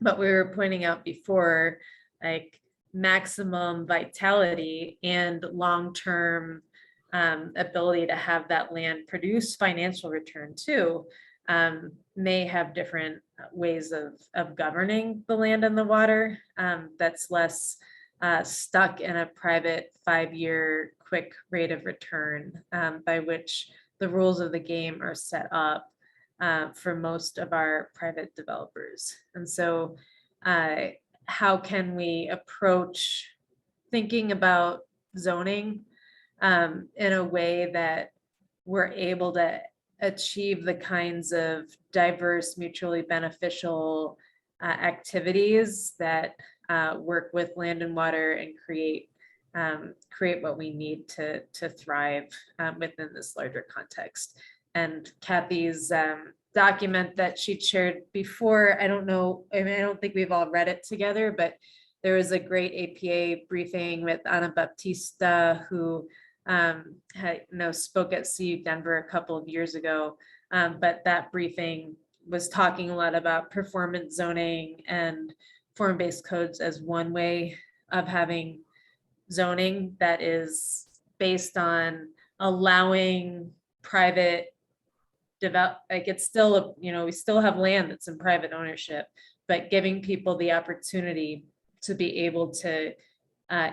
But we were pointing out before, like maximum vitality and long-term ability to have that land produce financial return too, may have different ways of governing the land and the water, that's less stuck in a private 5-year quick rate of return, by which the rules of the game are set up for most of our private developers. And so how can we approach thinking about zoning in a way that we're able to achieve the kinds of diverse, mutually beneficial activities that work with land and water and create what we need to thrive within this larger context. And Kathy's document that she shared before, I don't know, I mean, I don't think we've all read it together, but there was a great APA briefing with Ana Baptista, who spoke at CU Denver a couple of years ago. But that briefing was talking a lot about performance zoning and form-based codes as one way of having zoning that is based on allowing private develop, like it's still, we still have land that's in private ownership, but giving people the opportunity to be able to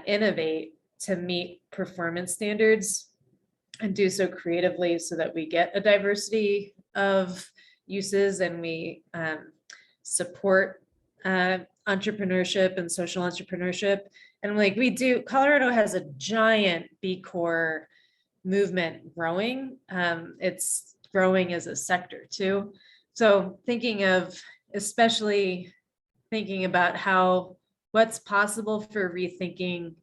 innovate to meet performance standards and do so creatively, so that we get a diversity of uses and we support entrepreneurship and social entrepreneurship. And like we do, Colorado has a giant B Corp movement growing. It's growing as a sector too. So especially thinking about what's possible for rethinking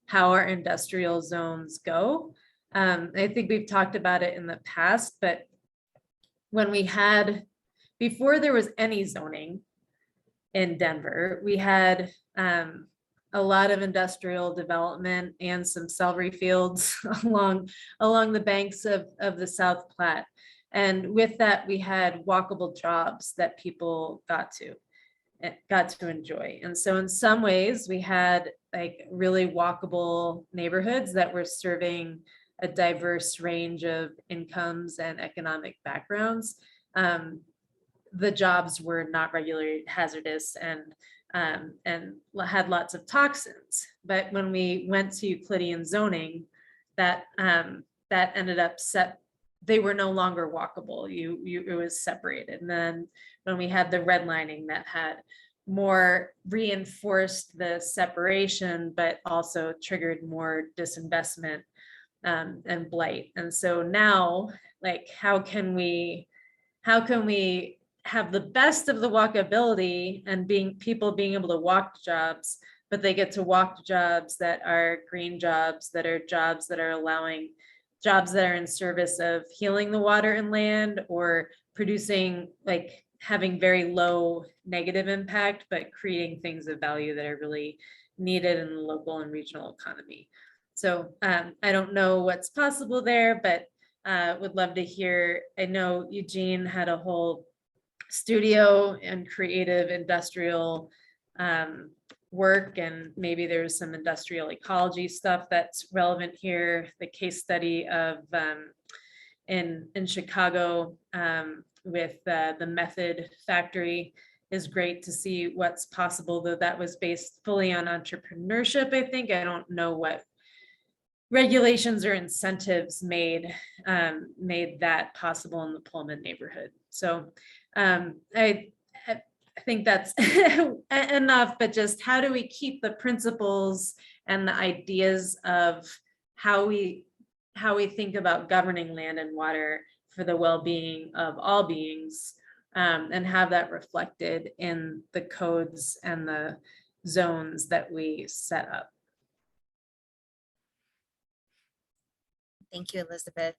how our industrial zones go. I think we've talked about it in the past, but before there was any zoning in Denver, we had a lot of industrial development and some celery fields along the banks of the South Platte. And with that, we had walkable jobs that people got to enjoy. And so in some ways we had like really walkable neighborhoods that were serving a diverse range of incomes and economic backgrounds. The jobs were not regularly hazardous and and had lots of toxins. But when we went to Euclidean zoning, that ended up they were no longer walkable. It was separated. And then when we had the redlining, that had more reinforced the separation, but also triggered more disinvestment and blight. And so now, like, how can we have the best of the walkability and people being able to walk to jobs, but they get to walk to jobs that are green jobs, that are jobs that are allowing jobs that are in service of healing the water and land, or producing, like, having very low negative impact, but creating things of value that are really needed in the local and regional economy. So I don't know what's possible there, but would love to hear. I know Eugene had a whole studio and creative industrial work, and maybe there's some industrial ecology stuff that's relevant here. The case study of in Chicago with the Method Factory is great to see what's possible, though that was based fully on entrepreneurship. I think I don't know what regulations or incentives made that possible in the Pullman neighborhood. So I think that's enough, but just how do we keep the principles and the ideas of how we think about governing land and water for the well-being of all beings, and have that reflected in the codes and the zones that we set up. Thank you, Elizabeth.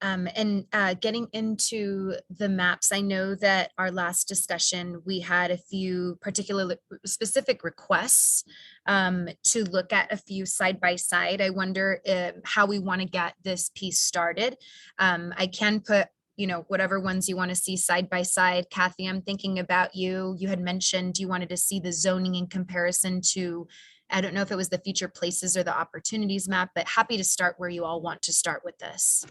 And getting into the maps, I know that our last discussion, we had a few particular specific requests to look at a few side by side. I wonder how we want to get this piece started. I can put, whatever ones you want to see side by side. Kathy, I'm thinking about you. You had mentioned you wanted to see the zoning in comparison to, I don't know if it was the future places or the opportunities map, but happy to start where you all want to start with this.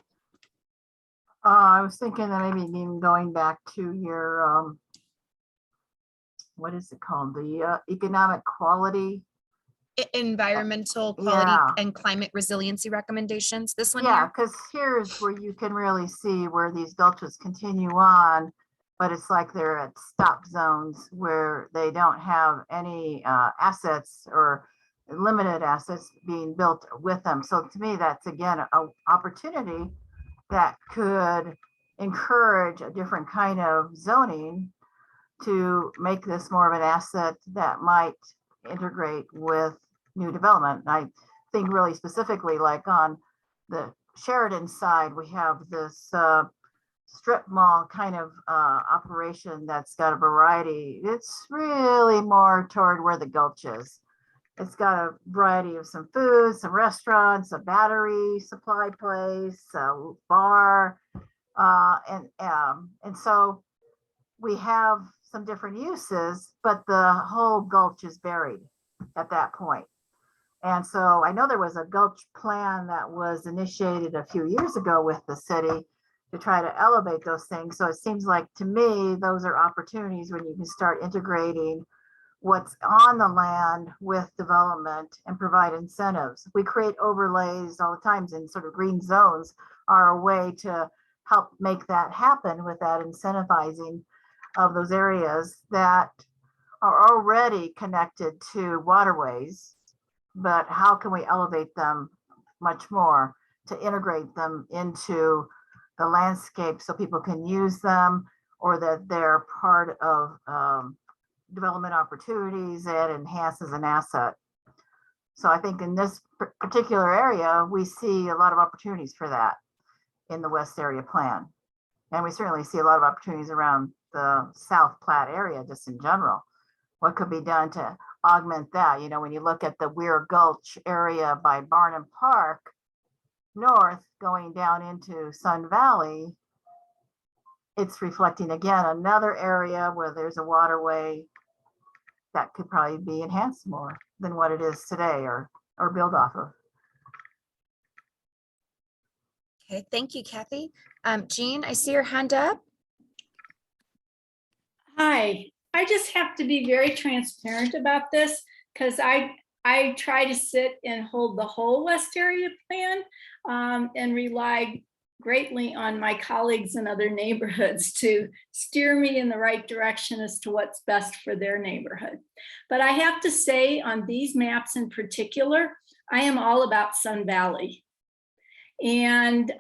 I was thinking that maybe even going back to your, what is it called? The economic quality. Environmental quality Yeah. and climate resiliency recommendations. This one Yeah, here. because here's where you can really see where these gulches continue on, but it's like they're at stop zones where they don't have any assets or limited assets being built with them. So to me, that's again an opportunity that could encourage a different kind of zoning to make this more of an asset that might integrate with new development. And I think really specifically, like on the Sheridan side, we have this strip mall kind of operation that's got a variety. It's really more toward where the Gulch is. It's got a variety of some food, some restaurants, a battery supply place, a bar, and so we have some different uses, but the whole Gulch is buried at that point. And so I know there was a Gulch plan that was initiated a few years ago with the city to try to elevate those things. So it seems like to me, those are opportunities when you can start integrating what's on the land with development and provide incentives. We create overlays all the times, and sort of green zones are a way to help make that happen with that incentivizing of those areas that are already connected to waterways. But how can we elevate them much more to integrate them into the landscape so people can use them, or that they're part of development opportunities that enhances an asset. So I think in this particular area, we see a lot of opportunities for that in the West Area Plan. And we certainly see a lot of opportunities around the South Platte area, just in general. What could be done to augment that? You know, when you look at the Weir Gulch area by Barnum Park, north going down into Sun Valley, it's reflecting again another area where there's a waterway that could probably be enhanced more than what it is today, or build off of. Okay, thank you, Kathy. Jean, I see your hand up. Hi, I just have to be very transparent about this because I try to sit and hold the whole West Area plan and rely greatly on my colleagues in other neighborhoods to steer me in the right direction as to what's best for their neighborhood. But I have to say on these maps in particular, I am all about Sun Valley. And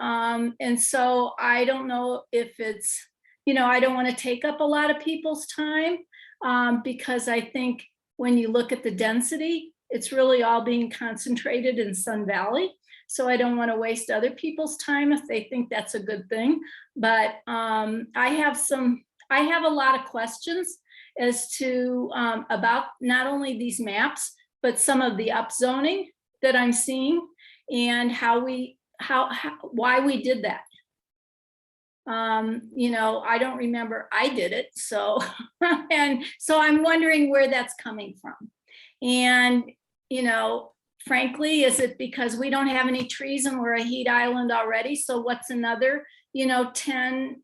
so I don't know if it's, I don't want to take up a lot of people's time because I think when you look at the density, it's really all being concentrated in Sun Valley. So I don't want to waste other people's time if they think that's a good thing. But I have a lot of questions as to about not only these maps, but some of the upzoning that I'm seeing and why we did that. I don't remember I did it. So, and so I'm wondering where that's coming from. And, frankly, is it because we don't have any trees and we're a heat island already? So what's another, 10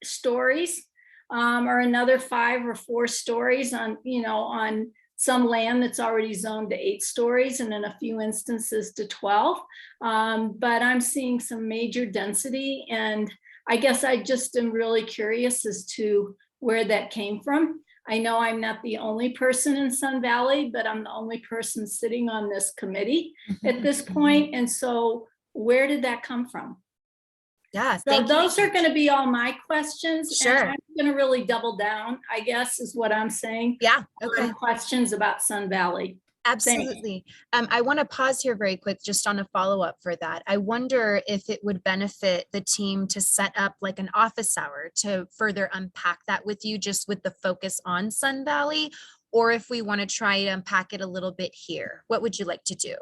stories or another 5 or 4 stories on, on some land that's already zoned to 8 stories and in a few instances to 12. But I'm seeing some major density, and I guess I just am really curious as to where that came from. I know I'm not the only person in Sun Valley, but I'm the only person sitting on this committee at this point. And so where did that come from? Yeah, So those are going to be all my questions. Sure. And I'm going to really double down, I guess, is what I'm saying. Yeah, okay. On questions about Sun Valley. Absolutely. I want to pause here very quick, just on a follow-up for that. I wonder if it would benefit the team to set up like an office hour to further unpack that with you, just with the focus on Sun Valley, or if we want to try to unpack it a little bit here. What would you like to do?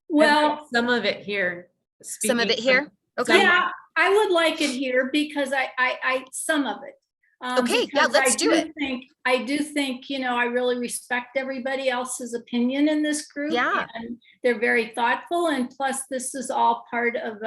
Well, Some of it here. Some of it speaking here? from- Okay. yeah, I would like it here because I some of it. Okay, yeah, Because let's do it. I do think, I really respect everybody else's opinion in this group. Yeah. And they're very thoughtful. And plus, this is all part of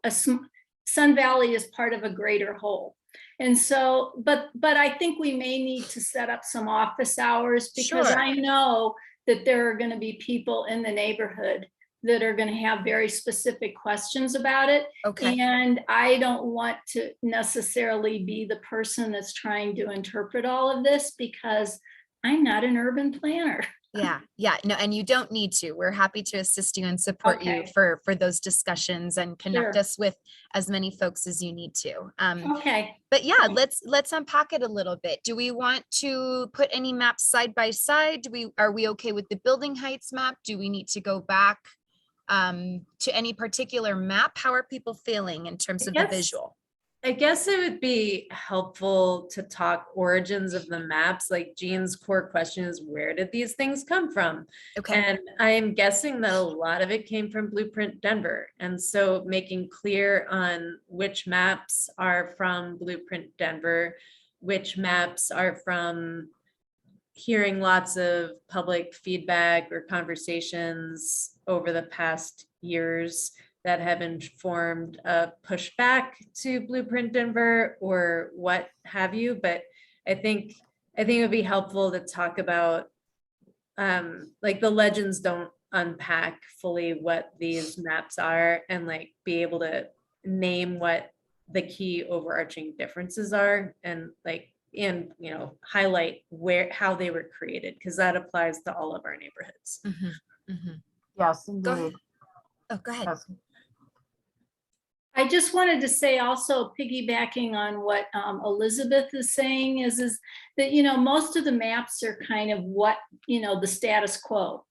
Sun Valley is part of a greater whole. And so, but I think we may need to set up some office hours because Sure. I know that there are going to be people in the neighborhood that are going to have very specific questions about it. Okay. And I don't want to necessarily be the person that's trying to interpret all of this because I'm not an urban planner. Yeah, no, and you don't need to. We're happy to assist you and support you Okay. for those discussions and connect Sure. us with as many folks as you need to. Okay. But yeah, Okay. let's unpack it a little bit. Do we want to put any maps side by side? Are we okay with the building heights map? Do we need to go back to any particular map? How are people feeling in terms of the Yes. visual? I guess it would be helpful to talk origins of the maps. Like Jean's core question is, where did these things come from? Okay. And I am guessing that a lot of it came from Blueprint Denver. And so making clear on which maps are from Blueprint Denver, which maps are from hearing lots of public feedback or conversations over the past years that have informed a pushback to Blueprint Denver or what have you. But I think it would be helpful to talk about like the legends don't unpack fully what these maps are and like be able to name what the key overarching differences are and highlight how they were created, because that applies to all of our neighborhoods. Yes, Go ahead. indeed. Oh, go ahead. Yes. I just wanted to say also piggybacking on what Elizabeth is saying is that, most of the maps are kind of what, the status quo.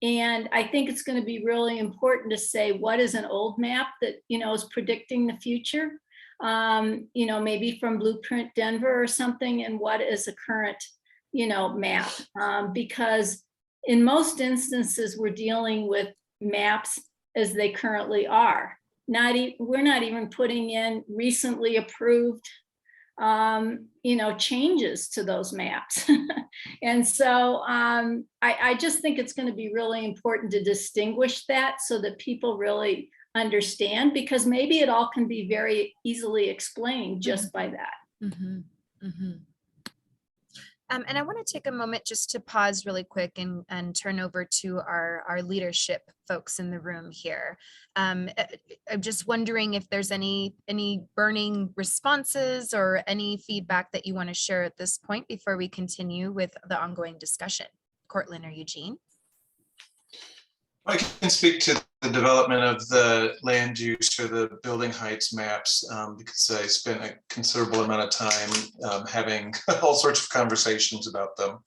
And I think it's going to be really important to say what is an old map that, is predicting the future, maybe from Blueprint Denver or something, and what is a current, map. Because in most instances, we're dealing with maps as they currently are. We're not even putting in recently approved, changes to those maps. And so I just think it's going to be really important to distinguish that so that people really understand, because maybe it all can be very easily explained just by that. And I want to take a moment just to pause really quick and turn over to our leadership folks in the room here. I'm just wondering if there's any burning responses or any feedback that you want to share at this point before we continue with the ongoing discussion. Cortland or Eugene? I can speak to the development of the land use or the building heights maps because I spent a considerable amount of time having all sorts of conversations about them.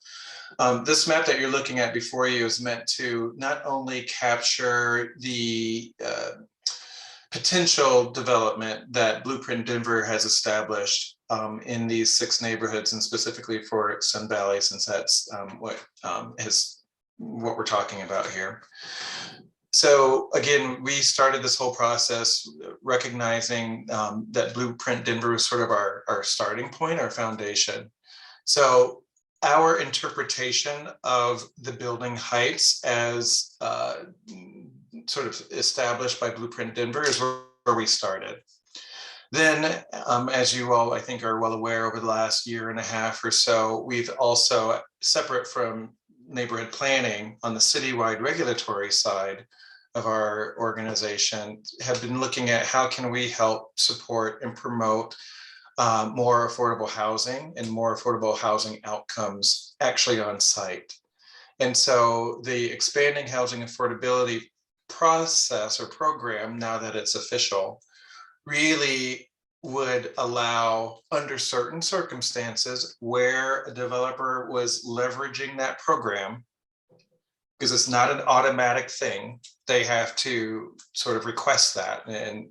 This map that you're looking at before you is meant to not only capture the potential development that Blueprint Denver has established in these 6 neighborhoods, and specifically for Sun Valley, since that's what we're talking about here. So again, we started this whole process recognizing that Blueprint Denver was sort of our starting point, our foundation. So our interpretation of the building heights as sort of established by Blueprint Denver is where we started. Then, as you all, I think, are well aware, over the last year and a half or so, we've also, separate from neighborhood planning, on the citywide regulatory side of our organization, have been looking at how can we help support and promote more affordable housing and more affordable housing outcomes actually on site. And so the expanding housing affordability process or program, now that it's official, really would allow, under certain circumstances, where a developer was leveraging that program, because it's not an automatic thing, they have to sort of request that. And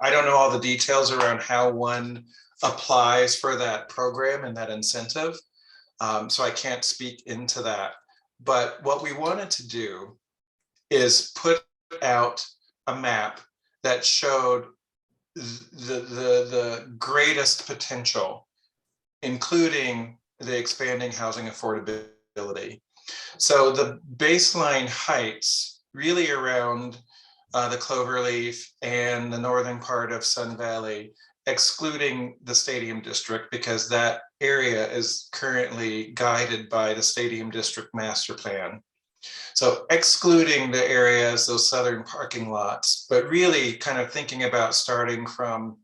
I don't know all the details around how one applies for that program and that incentive, so I can't speak into that. But what we wanted to do is put out a map that showed the greatest potential, including the expanding housing affordability. So the baseline heights really around the Cloverleaf and the northern part of Sun Valley, excluding the Stadium District, because that area is currently guided by the Stadium District Master Plan. So excluding the areas, those southern parking lots, but really kind of thinking about starting from,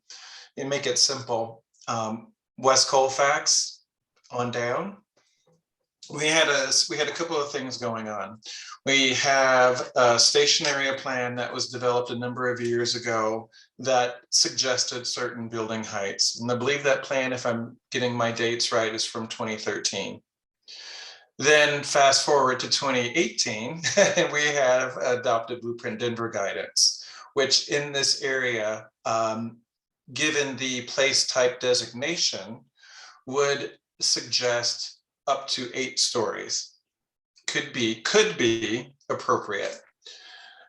and make it simple, West Colfax on down. We had a couple of things going on. We have a station area plan that was developed a number of years ago that suggested certain building heights. And I believe that plan, if I'm getting my dates right, is from 2013. Then fast forward to 2018, and we have adopted Blueprint Denver guidance, which in this area, given the place type designation, would suggest up to 8 stories. Could be appropriate.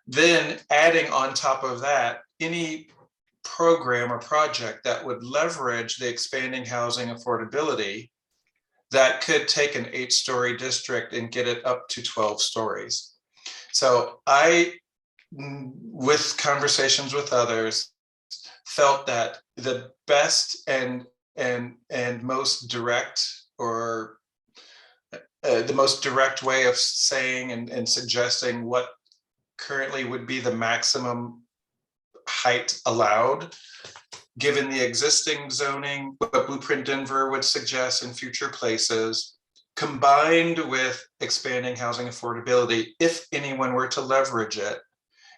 Then adding on top of that, any program or project that would leverage the expanding housing affordability that could take an 8-story district and get it up to 12 stories. So I, with conversations with others, felt that the best and most direct, or the most direct way of saying and suggesting what currently would be the maximum height allowed, given the existing zoning, what Blueprint Denver would suggest in future places, combined with expanding housing affordability, if anyone were to leverage it,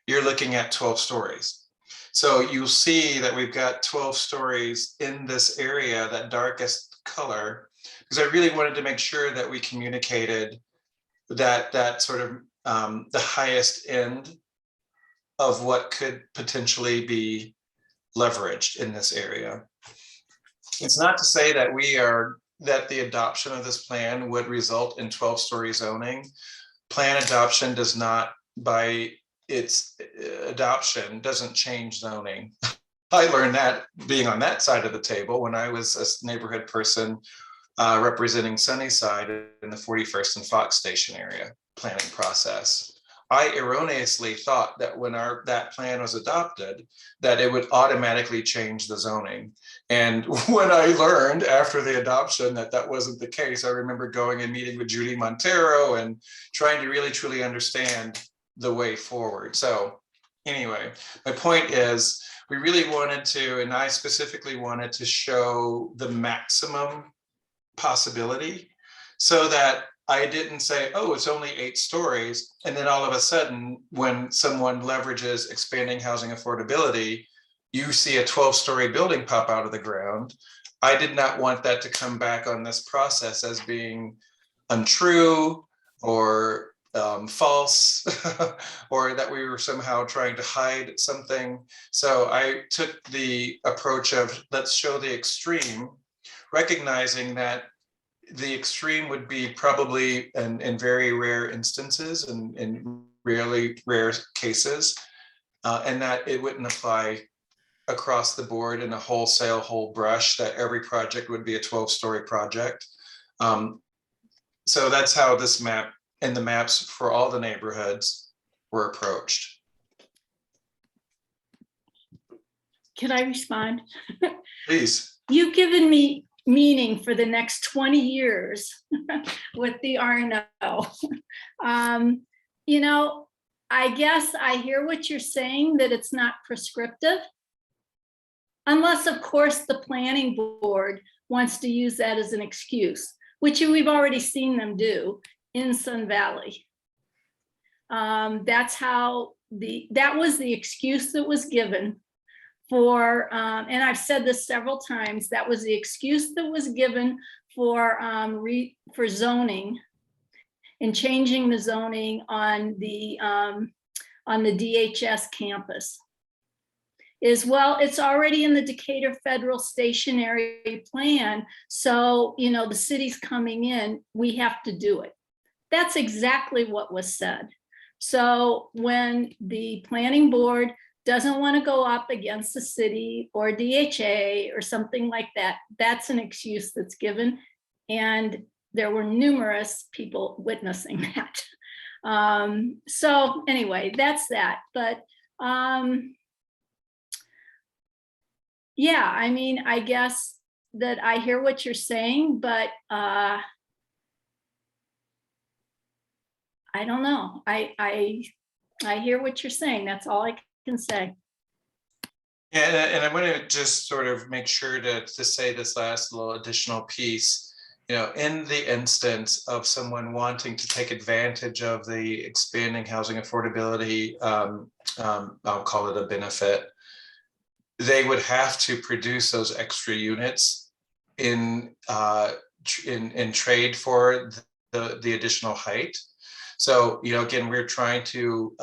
you're looking at 12 stories. So you'll see that we've got 12 stories in this area, that darkest color, because I really wanted to make sure that we communicated that sort of the highest end of what could potentially be leveraged in this area. It's not to say that that the adoption of this plan would result in 12-story zoning. Plan adoption does not, by its adoption, doesn't change zoning. I learned that being on that side of the table when I was a neighborhood person representing Sunnyside in the 41st and Fox Station area planning process. I erroneously thought that when that plan was adopted, that it would automatically change the zoning. And when I learned after the adoption that that wasn't the case, I remember going and meeting with Judy Montero and trying to really truly understand the way forward. So anyway, my point is, we really wanted to, and I specifically wanted to show the maximum possibility so that I didn't say, oh, it's only 8 stories. And then all of a sudden, when someone leverages expanding housing affordability, you see a 12-story building pop out of the ground. I did not want that to come back on this process as being untrue or false, or that we were somehow trying to hide something. So I took the approach of, let's show the extreme, recognizing that the extreme would be probably in very rare instances and in really rare cases, and that it wouldn't apply across the board in a whole brush, that every project would be a 12-story project. So that's how this map and the maps for all the neighborhoods were approached. Can I respond? Please. You've given me meaning for the next 20 years with the RNO. You know, I guess I hear what you're saying, that it's not prescriptive. Unless, of course, the planning board wants to use that as an excuse, which we've already seen them do in Sun Valley. That's how that was the excuse that was given for, and I've said this several times, that was the excuse that was given for zoning and changing the zoning on the DHS campus. Is, well, it's already in the Decatur Federal Stationary Plan. So, you know, the city's coming in, we have to do it. That's exactly what was said. So when the planning board doesn't want to go up against the city or DHA or something like that, that's an excuse that's given. And there were numerous people witnessing that. So anyway, that's that. But yeah, I mean, I guess that I hear what you're saying, but I don't know. I hear what you're saying. That's all I can say. Yeah, and I want to just sort of make sure to say this last little additional piece. You know, in the instance of someone wanting to take advantage of the expanding housing affordability, I'll call it a benefit, they would have to produce those extra units in trade for the additional height. So, you know, again, we're trying to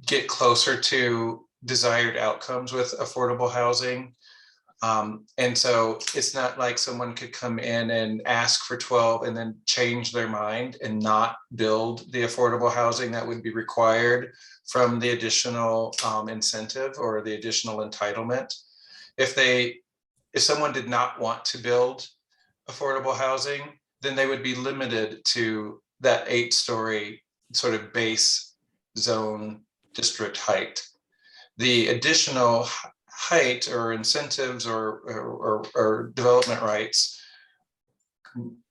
get closer to desired outcomes with affordable housing. And so it's not like someone could come in and ask for 12 and then change their mind and not build the affordable housing that would be required from the additional incentive or the additional entitlement. If someone did not want to build affordable housing, then they would be limited to that 8-story sort of base zone district height. The additional height or incentives or development rights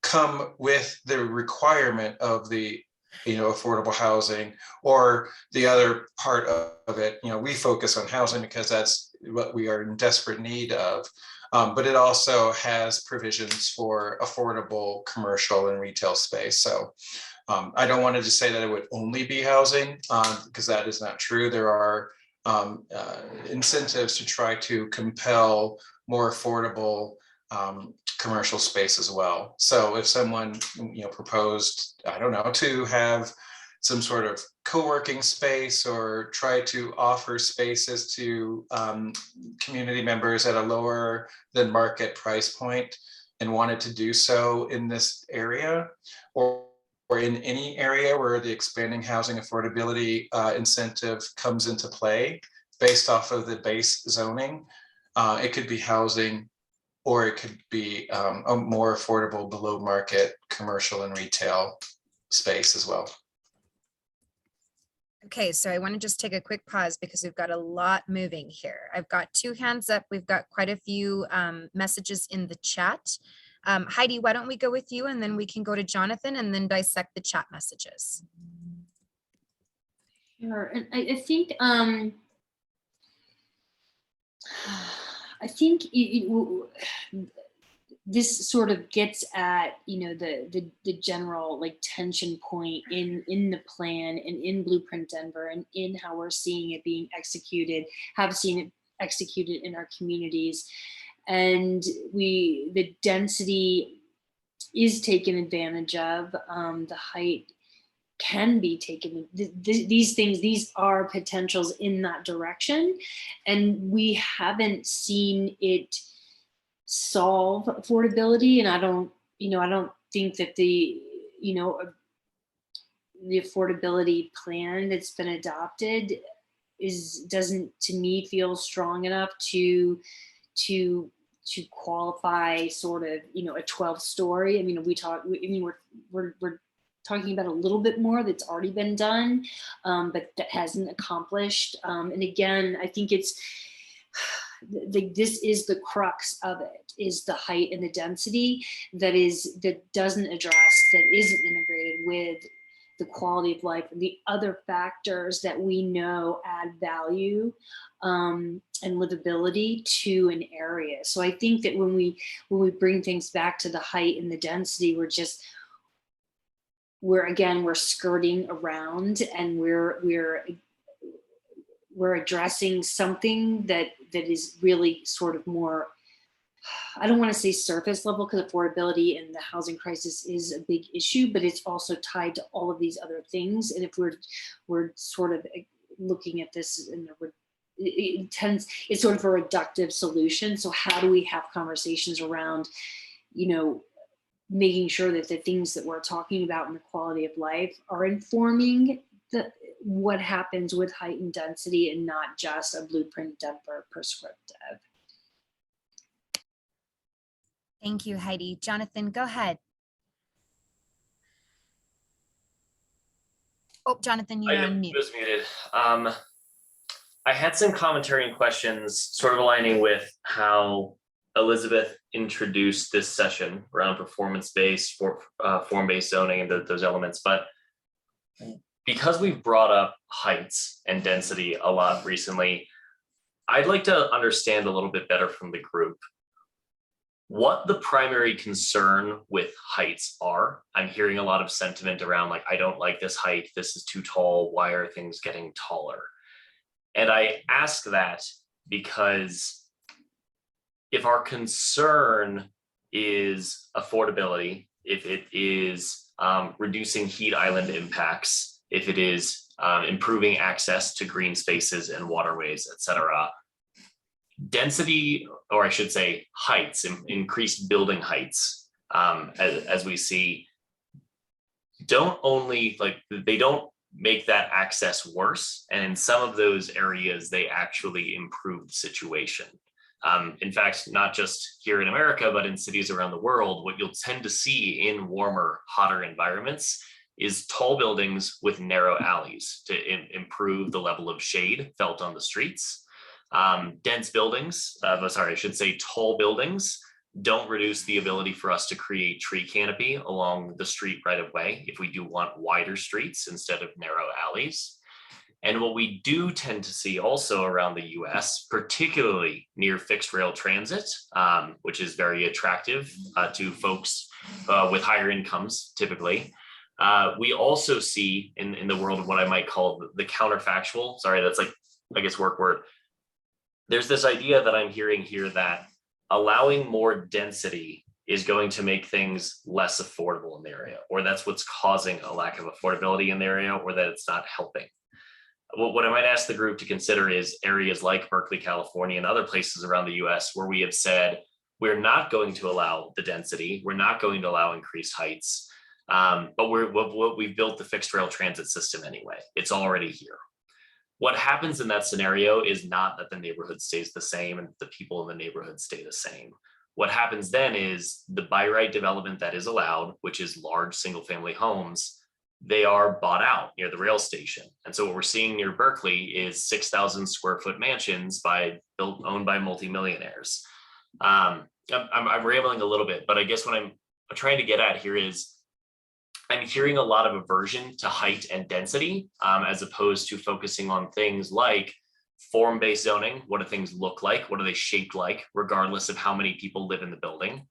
come with the requirement of the, you know, affordable housing, or the other part of it. You know, we focus on housing because that's what we are in desperate need of. But it also has provisions for affordable commercial and retail space. So I don't want to just say that it would only be housing, because that is not true. There are incentives to try to compel more affordable commercial space as well. So if someone, you know, proposed, I don't know, to have some sort of co-working space or try to offer spaces to community members at a lower than market price point and wanted to do so in this area, or in any area where the expanding housing affordability incentive comes into play based off of the base zoning, it could be housing, or it could be a more affordable below market commercial and retail space as well. Okay, so I want to just take a quick pause because we've got a lot moving here. I've got 2 hands up. We've got quite a few messages in the chat. Heidi, why don't we go with you and then we can go to Jonathan and then dissect the chat messages. Sure, and I think this sort of gets at, you know, the general like tension point in the plan and in Blueprint Denver and in how we're seeing it being executed, have seen it executed in our communities. And the density is taken advantage of, the height can be taken. These are potentials in that direction. And we haven't seen it solve affordability. And I don't think that the affordability plan that's been adopted doesn't to me feel strong enough to qualify sort of, a 12-story. I mean, we're talking about a little bit more that's already been done, but that hasn't accomplished. And again, I think this is the crux of it, is the height and the density that doesn't address, that isn't integrated with the quality of life and the other factors that we know add value and livability to an area. So I think that when we bring things back to the height and the density, we're skirting around, and we're addressing something that is really sort of more, I don't want to say surface level, because affordability and the housing crisis is a big issue, but it's also tied to all of these other things. And if we're sort of looking at this and it's sort of a reductive solution. So how do we have conversations around, making sure that the things that we're talking about in the quality of life are informing what happens with height and density, and not just a Blueprint Denver prescriptive. Thank you, Heidi. Jonathan, go ahead. Oh, Jonathan, you're on mute. Was muted. I had some commentary and questions sort of aligning with how Elizabeth introduced this session around performance-based, form-based zoning and those elements. But because we've brought up heights and density a lot recently, I'd like to understand a little bit better from the group what the primary concern with heights are. I'm hearing a lot of sentiment around like, I don't like this height, this is too tall, why are things getting taller? And I ask that because if our concern is affordability, if it is reducing heat island impacts, if it is improving access to green spaces and waterways, et cetera, density, or I should say heights, increased building heights, as we see, they don't make that access worse. And in some of those areas, they actually improve the situation. In fact, not just here in America, but in cities around the world, what you'll tend to see in warmer, hotter environments is tall buildings with narrow alleys to improve the level of shade felt on the streets. Dense buildings, I should say tall buildings, don't reduce the ability for us to create tree canopy along the street right of way if we do want wider streets instead of narrow alleys. And what we do tend to see also around the US, particularly near fixed rail transit, which is very attractive to folks with higher incomes typically. We also see in the world of what I might call the counterfactual, sorry, that's like, I guess, work word. There's this idea that I'm hearing here that allowing more density is going to make things less affordable in the area, or that's what's causing a lack of affordability in the area, or that it's not helping. What I might ask the group to consider is areas like Berkeley, California, and other places around the US where we have said, we're not going to allow the density, we're not going to allow increased heights, but we've built the fixed rail transit system anyway. It's already here. What happens in that scenario is not that the neighborhood stays the same and the people in the neighborhood stay the same. What happens then is the by right development that is allowed, which is large single family homes, they are bought out near the rail station. And so what we're seeing near Berkeley is 6,000 square foot mansions owned by multimillionaires. I'm rambling a little bit, but I guess what I'm trying to get at here is I'm hearing a lot of aversion to height and density, as opposed to focusing on things like form-based zoning. What do things look like? What are they shaped like, regardless of how many people live in the building?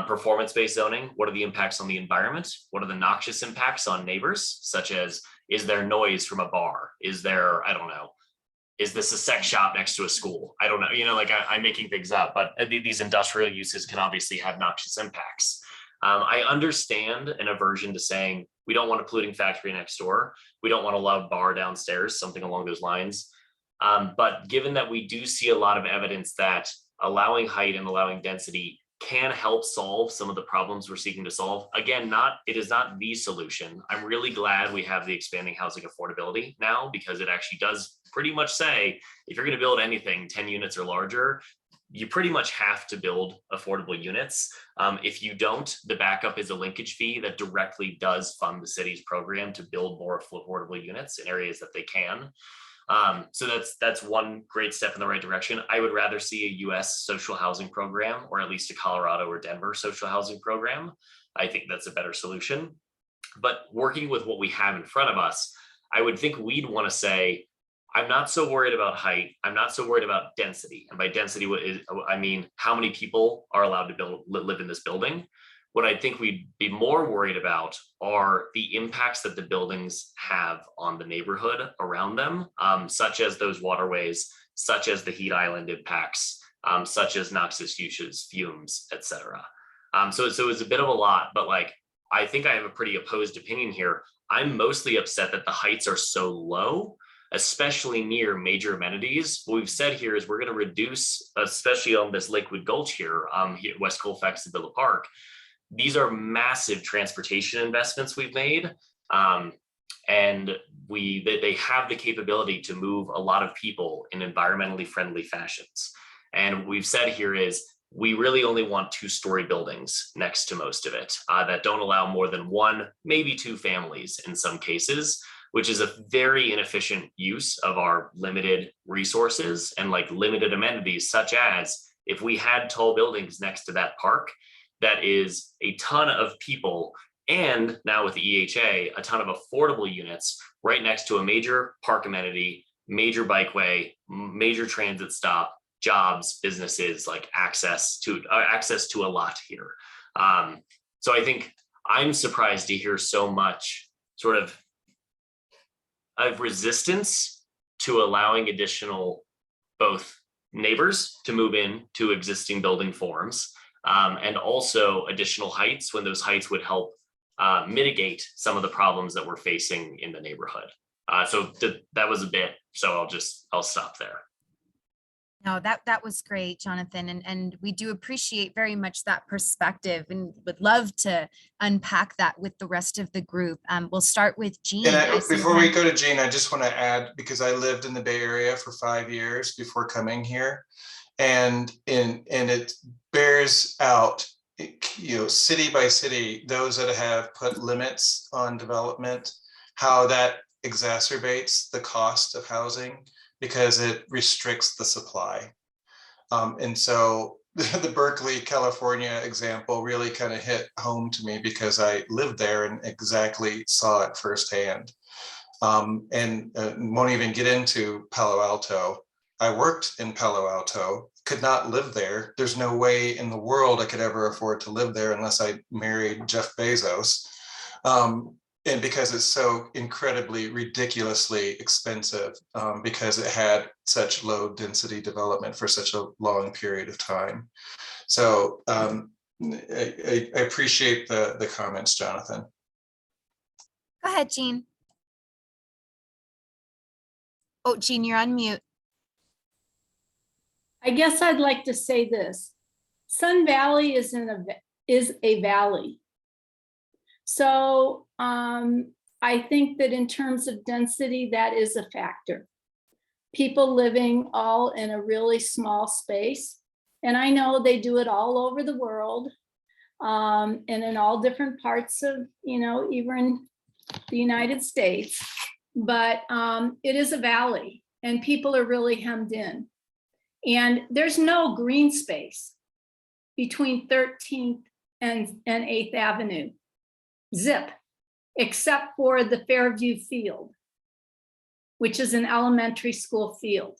Performance-based zoning, what are the impacts on the environment? What are the noxious impacts on neighbors, such as, is there noise from a bar? Is there, I don't know, is this a sex shop next to a school? I don't know, like I'm making things up, but these industrial uses can obviously have noxious impacts. I understand an aversion to saying, we don't want a polluting factory next door. We don't want a loud bar downstairs, something along those lines. But given that we do see a lot of evidence that allowing height and allowing density can help solve some of the problems we're seeking to solve. Again, it is not the solution. I'm really glad we have the expanding housing affordability now, because it actually does pretty much say, if you're going to build anything 10 units or larger, you pretty much have to build affordable units. If you don't, the backup is a linkage fee that directly does fund the city's program to build more affordable units in areas that they can. So that's one great step in the right direction. I would rather see a US social housing program, or at least a Colorado or Denver social housing program. I think that's a better solution. But working with what we have in front of us, I would think we'd want to say, I'm not so worried about height. I'm not so worried about density. And by density, I mean how many people are allowed to live in this building. What I think we'd be more worried about are the impacts that the buildings have on the neighborhood around them, such as those waterways, such as the heat island impacts, such as noxious uses, fumes, etc. So it's a bit of a lot, but I think I have a pretty opposed opinion here. I'm mostly upset that the heights are so low, especially near major amenities. What we've said here is we're going to reduce, especially on this Lakewood Gulch here at West Colfax and Villa Park. These are massive transportation investments we've made, and they have the capability to move a lot of people in environmentally friendly fashions. And what we've said here is we really only want 2-story buildings next to most of it that don't allow more than 1, maybe 2 families in some cases, which is a very inefficient use of our limited resources and limited amenities, such as if we had tall buildings next to that park, that is a ton of people, and now with the EHA, a ton of affordable units right next to a major park amenity, major bikeway, major transit stop, jobs, businesses, access to a lot here. So I think I'm surprised to hear so much sort of resistance to allowing additional both neighbors to move in to existing building forms, and also additional heights when those heights would help mitigate some of the problems that we're facing in the neighborhood. So that was a bit, so I'll stop there. No, that was great, Jonathan. And we do appreciate very much that perspective and would love to unpack that with the rest of the group. We'll start with Jean. Before we go to Jean, I just want to add, because I lived in the Bay Area for 5 years before coming here, and it bears out, city by city, those that have put limits on development, how that exacerbates the cost of housing, because it restricts the supply. And so the Berkeley, California example really kind of hit home to me, because I lived there and exactly saw it firsthand. And won't even get into Palo Alto. I worked in Palo Alto, could not live there. There's no way in the world I could ever afford to live there unless I married Jeff Bezos. And because it's so incredibly, ridiculously expensive, because it had such low density development for such a long period of time. So I appreciate the comments, Jonathan. Go ahead, Jean. Oh, Jean, you're on mute. I guess I'd like to say this. Sun Valley is a valley. So I think that in terms of density, that is a factor. People living all in a really small space. And I know they do it all over the world, and in all different parts of, even the United States, but it is a valley and people are really hemmed in. And there's no green space between 13th and 8th Avenue, zip, except for the Fairview Field, which is an elementary school field.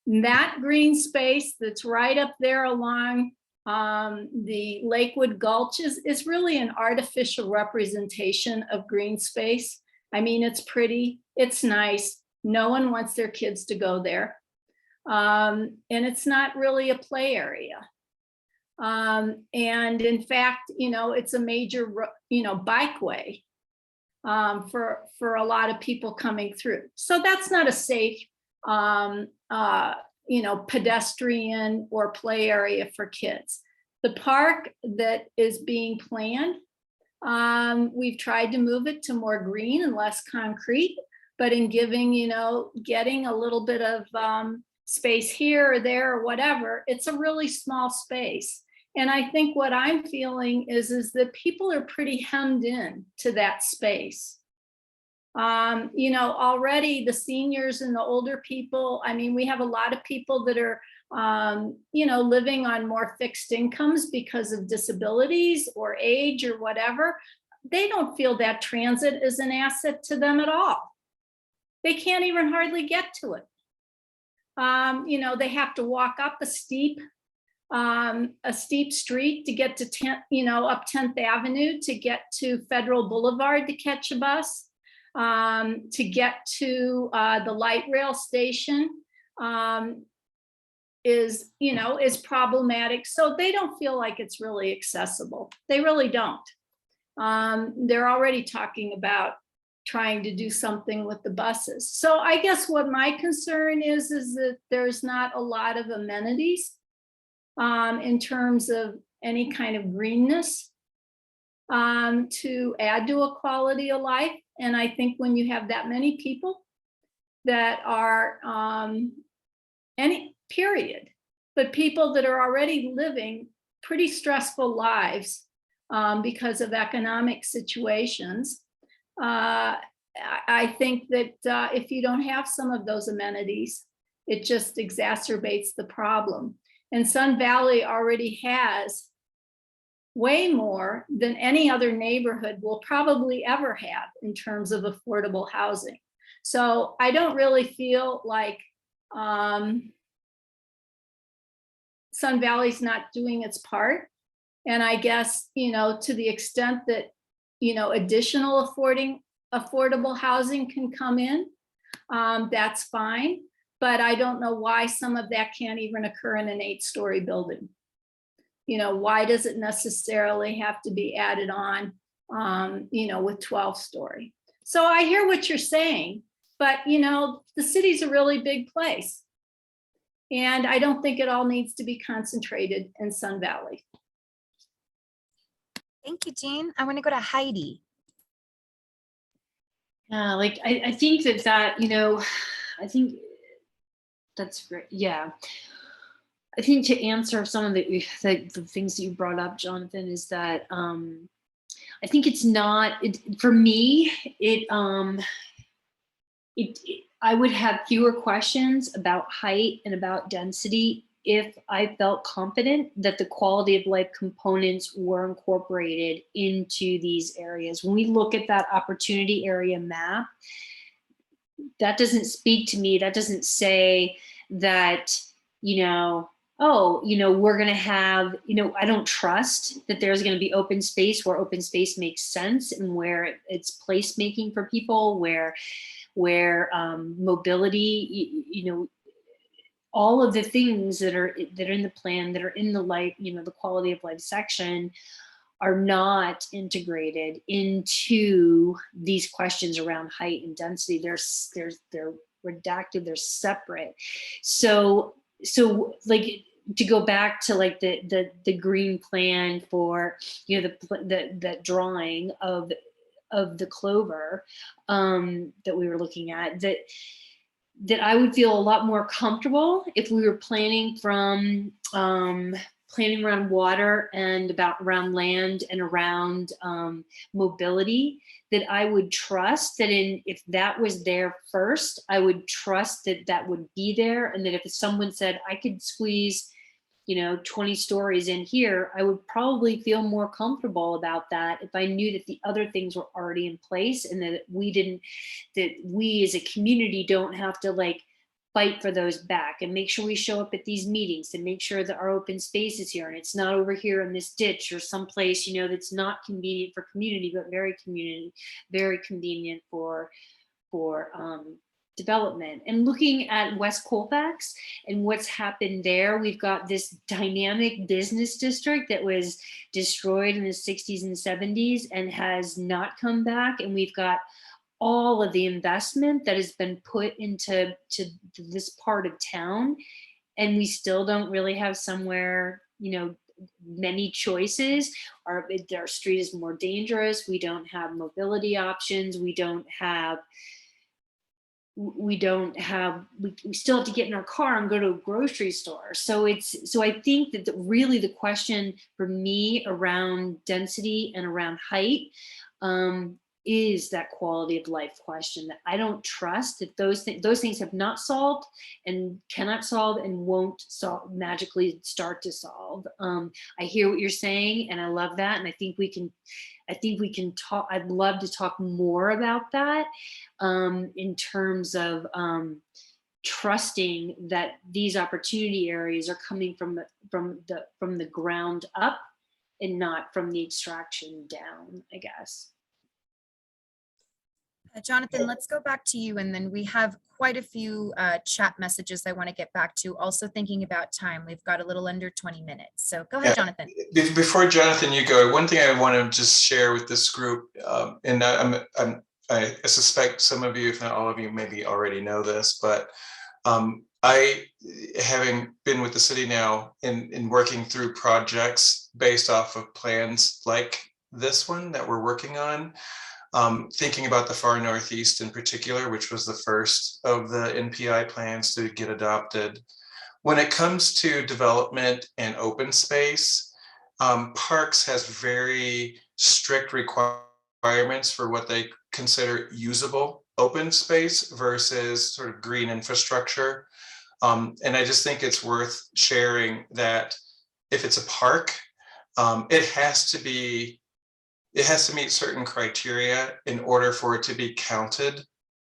And that green space that's right up there along the Lakewood Gulch is really an artificial representation of green space. I mean, it's pretty, it's nice. No one wants their kids to go there. And it's not really a play area. And in fact, you know, it's a major, you know, bikeway for a lot of people coming through. So that's not a safe, you know, pedestrian or play area for kids. The park that is being planned, we've tried to move it to more green and less concrete, but in giving, you know, getting a little bit of space here or there or whatever, it's a really small space. And I think what I'm feeling is that people are pretty hemmed in to that space. You know, already the seniors and the older people, I mean, we have a lot of people that are, you know, living on more fixed incomes because of disabilities or age or whatever. They don't feel that transit is an asset to them at all. They can't even hardly get to it. You know, they have to walk up a steep street to get to 10th, you know, up 10th Avenue to get to Federal Boulevard to catch a bus, to get to the light rail station is, you know, is problematic. So they don't feel like it's really accessible. They really don't. They're already talking about trying to do something with the buses. So I guess what my concern is that there's not a lot of amenities in terms of any kind of greenness to add to a quality of life. And I think when you have that many people that are any period, but people that are already living pretty stressful lives because of economic situations, I think that if you don't have some of those amenities, it just exacerbates the problem. And Sun Valley already has way more than any other neighborhood will probably ever have in terms of affordable housing. So I don't really feel like Sun Valley's not doing its part. And I guess, you know, to the extent that, you know, additional affordable housing can come in, that's fine. But I don't know why some of that can't even occur in an 8-story building. You know, why does it necessarily have to be added on, you know, with 12-story? So I hear what you're saying, but, you know, the city's a really big place. And I don't think it all needs to be concentrated in Sun Valley. Thank you, Jean. I want to go to Heidi. Yeah, like I think that, you know, I think that's great. Yeah. I think to answer some of the things that you brought up, Jonathan, is that I think it's not, for me, I would have fewer questions about height and about density if I felt confident that the quality of life components were incorporated into these areas. When we look at that opportunity area map, that doesn't speak to me. That doesn't say that, you know, oh, you know, we're going to have, you know, I don't trust that there's going to be open space where open space makes sense and where it's placemaking for people, where mobility, you know, all of the things that are in the plan, that are in the life, you know, the quality of life section are not integrated into these questions around height and density. They're redacted, they're separate. So like, to go back to like the green plan for, you know, the drawing of the clover that we were looking at, that I would feel a lot more comfortable if we were planning from planning around water and around land and around mobility, that I would trust that if that was there first, I would trust that that would be there. And that if someone said I could squeeze, 20 stories in here, I would probably feel more comfortable about that if I knew that the other things were already in place, and that we as a community don't have to fight for those back, and make sure we show up at these meetings to make sure that our open space is here and it's not over here in this ditch or someplace, that's not convenient for community, but very convenient for development. And looking at West Colfax and what's happened there, we've got this dynamic business district that was destroyed in the 60s and 70s and has not come back. And we've got all of the investment that has been put into this part of town. And we still don't really have somewhere, many choices. Our street is more dangerous. We don't have mobility options. We still have to get in our car and go to a grocery store. So I think that really the question for me around density and around height is that quality of life question that I don't trust that those things have not solved and cannot solve and won't magically start to solve. I hear what you're saying and I love that. And I think we can talk, I'd love to talk more about that in terms of trusting that these opportunity areas are coming from the ground up and not from the extraction down, I guess. Jonathan, let's go back to you. And then we have quite a few chat messages I want to get back to. Also thinking about time, we've got a little under 20 minutes. So go ahead, Jonathan. Before Jonathan, you go, one thing I want to just share with this group, and I suspect some of you, if not all of you, maybe already know this, but I, having been with the city now in working through projects based off of plans like this one that we're working on, thinking about the far northeast in particular, which was the first of the NPI plans to get adopted. When it comes to development and open space, Parks has very strict requirements for what they consider usable open space versus sort of green infrastructure. And I just think it's worth sharing that if it's a park, it has to meet certain criteria in order for it to be counted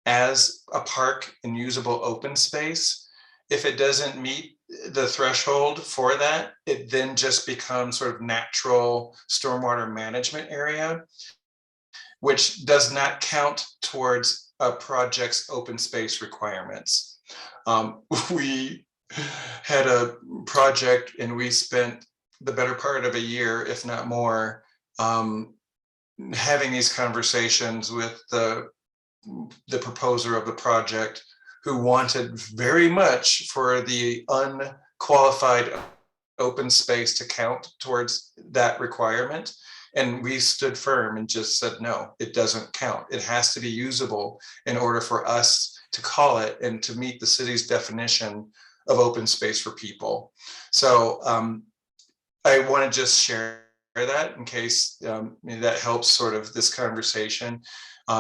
as a park and usable open space. If it doesn't meet the threshold for that, it then just becomes sort of natural stormwater management area, which does not count towards a project's open space requirements. We had a project and we spent the better part of a year, if not more, having these conversations with the proposer of the project, who wanted very much for the unqualified open space to count towards that requirement. And we stood firm and just said, no, it doesn't count. It has to be usable in order for us to call it and to meet the city's definition of open space for people. So I want to just share that in case that helps sort of this conversation.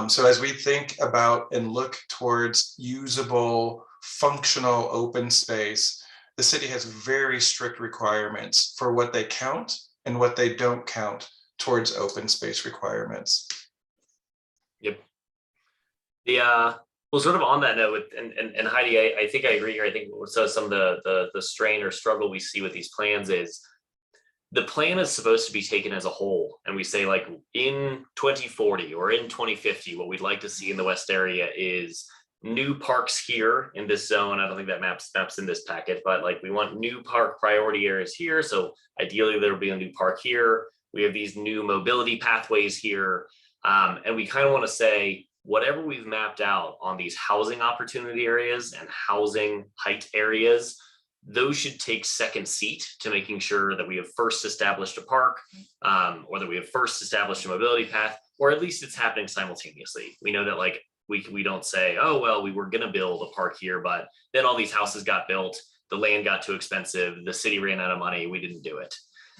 So as we think about and look towards usable, functional open space, the city has very strict requirements for what they count and what they don't count towards open space requirements. Yep. Well, sort of on that note, and Heidi, I think I agree here. I think so some of the strain or struggle we see with these plans is the plan is supposed to be taken as a whole. And we say like in 2040 or in 2050, what we'd like to see in the West area is new parks here in this zone. I don't think that maps in this packet, but like we want new park priority areas here. So ideally there'll be a new park here. We have these new mobility pathways here. And we kind of want to say, whatever we've mapped out on these housing opportunity areas and housing height areas, those should take second seat to making sure that we have first established a park, or that we have first established a mobility path, or at least it's happening simultaneously. We know that like we don't say, oh, well, we were going to build a park here, but then all these houses got built the land got too expensive, the city ran out of money, we didn't do it.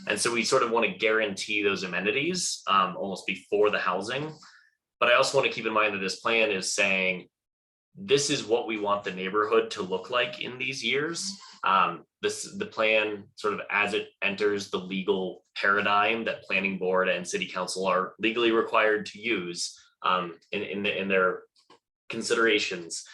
And so we sort of want to guarantee those amenities almost before the housing. But I also want to keep in mind that this plan is saying, this is what we want the neighborhood to look like in these years. The plan sort of as it enters the legal paradigm that planning board and city council are legally required to use in their considerations.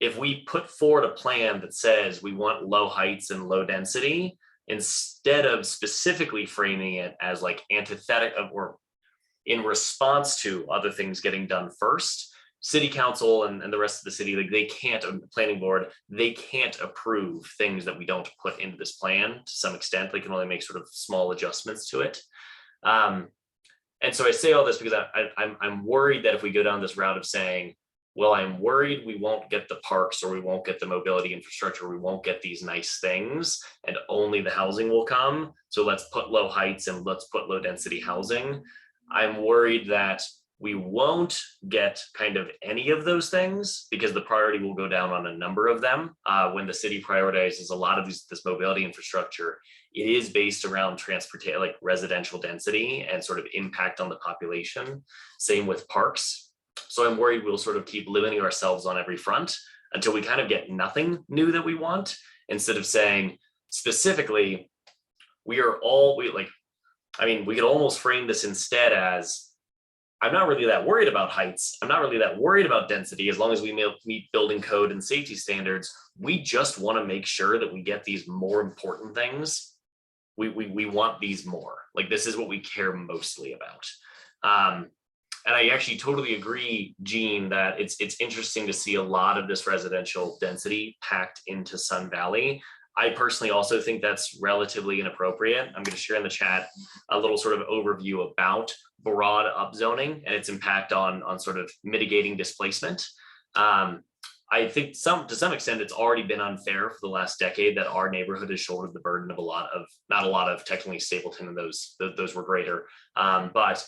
If we put forward a plan that says we want low heights and low density, instead of specifically framing it as like antithetical or in response to other things getting done first, city council and the rest of the city, like they can't, the planning board, they can't approve things that we don't put into this plan to some extent. They can only make sort of small adjustments to it. And so I say all this because I'm worried that if we go down this route of saying, well, I'm worried we won't get the parks or we won't get the mobility infrastructure, we won't get these nice things and only the housing will come. So let's put low heights and let's put low density housing. I'm worried that we won't get kind of any of those things because the priority will go down on a number of them. When the city prioritizes a lot of this mobility infrastructure, it is based around transportation, like residential density and sort of impact on the population. Same with parks. So I'm worried we'll sort of keep limiting ourselves on every front until we kind of get nothing new that we want, instead of saying specifically, we could almost frame this instead as, I'm not really that worried about heights. I'm not really that worried about density as long as we meet building code and safety standards. We just want to make sure that we get these more important things. We want these more. Like, this is what we care mostly about. And I actually totally agree, Gene, that it's interesting to see a lot of this residential density packed into Sun Valley. I personally also think that's relatively inappropriate. I'm going to share in the chat a little sort of overview about broad upzoning and its impact on sort of mitigating displacement. I think to some extent, it's already been unfair for the last decade that our neighborhood has shouldered the burden of not a lot of technically Stapleton, and those were greater, but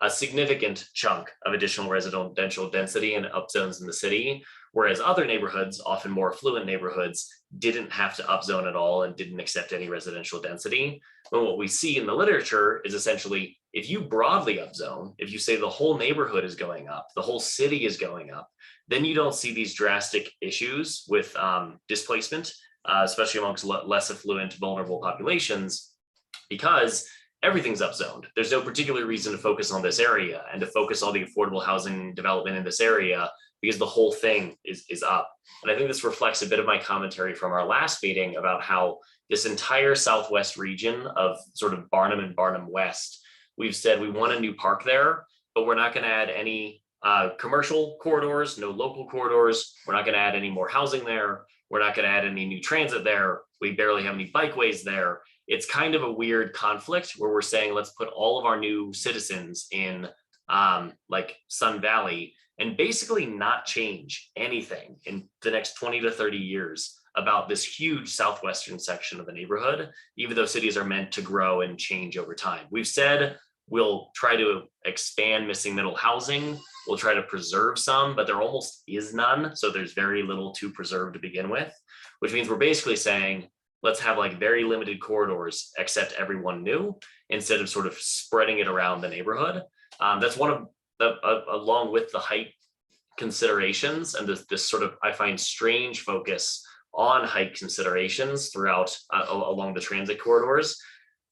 a significant chunk of additional residential density and upzones in the city, whereas other neighborhoods, often more affluent neighborhoods, didn't have to upzone at all and didn't accept any residential density. But what we see in the literature is essentially, if you broadly upzone, if you say the whole neighborhood is going up, the whole city is going up, then you don't see these drastic issues with displacement, especially amongst less affluent, vulnerable populations, because everything's upzoned. There's no particular reason to focus on this area and to focus all the affordable housing development in this area because the whole thing is up. And I think this reflects a bit of my commentary from our last meeting about how this entire Southwest region of sort of Barnum and Barnum West, we've said we want a new park there, but we're not going to add any commercial corridors, no local corridors. We're not going to add any more housing there. We're not going to add any new transit there. We barely have any bikeways there. It's kind of a weird conflict where we're saying, let's put all of our new citizens in like Sun Valley and basically not change anything in the next 20 to 30 years about this huge southwestern section of the neighborhood, even though cities are meant to grow and change over time. We've said we'll try to expand missing middle housing. We'll try to preserve some, but there almost is none. So there's very little to preserve to begin with, which means we're basically saying, let's have like very limited corridors, accept everyone new, instead of sort of spreading it around the neighborhood. That's one of along with the height considerations and this sort of, I find, strange focus on height considerations throughout along the transit corridors.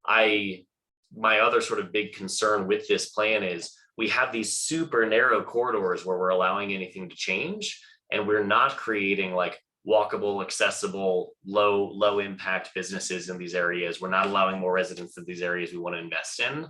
My other sort of big concern with this plan is we have these super narrow corridors where we're allowing anything to change, and we're not creating like walkable, accessible, low impact businesses in these areas. We're not allowing more residents in these areas we want to invest in.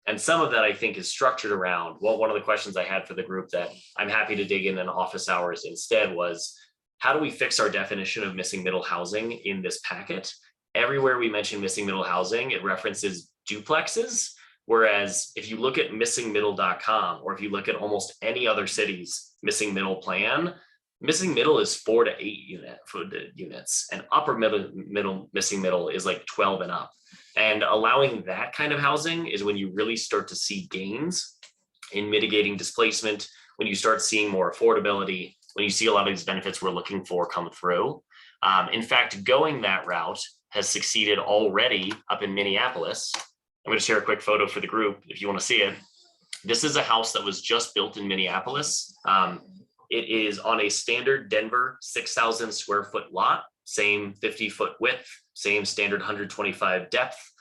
And some of that I think is structured around, well, one of the questions I had for the group that I'm happy to dig in office hours instead was, how do we fix our definition of missing middle housing in this packet? Everywhere we mention missing middle housing, it references duplexes. Whereas if you look at missingmiddle.com, or if you look at almost any other city's missing middle plan, missing middle is 4 to 8 units, and upper middle missing middle is like 12 and up. And allowing that kind of housing is when you really start to see gains in mitigating displacement, when you start seeing more affordability, when you see a lot of these benefits we're looking for come through. In fact, going that route has succeeded already up in Minneapolis. I'm going to share a quick photo for the group if you want to see it. This is a house that was just built in Minneapolis. It is on a standard Denver 6,000 square foot lot, same 50-foot width, same standard 125 depth.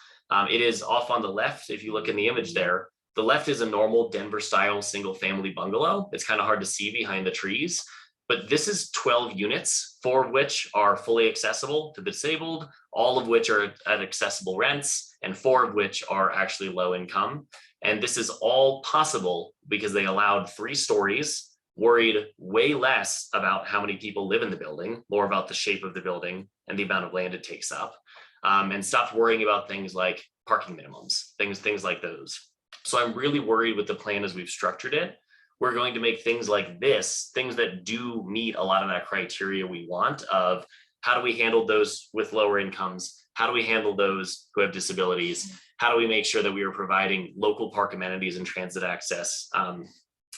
It is off on the left. If you look in the image there, the left is a normal Denver style single family bungalow. It's kind of hard to see behind the trees, but this is 12 units, 4 of which are fully accessible to the disabled, all of which are at accessible rents, and 4 of which are actually low income. And this is all possible because they allowed 3 stories, worried way less about how many people live in the building, more about the shape of the building and the amount of land it takes up, and stopped worrying about things like parking minimums, things like those. So I'm really worried with the plan as we've structured it. We're going to make things like this, things that do meet a lot of that criteria we want of how do we handle those with lower incomes? How do we handle those who have disabilities? How do we make sure that we are providing local park amenities and transit access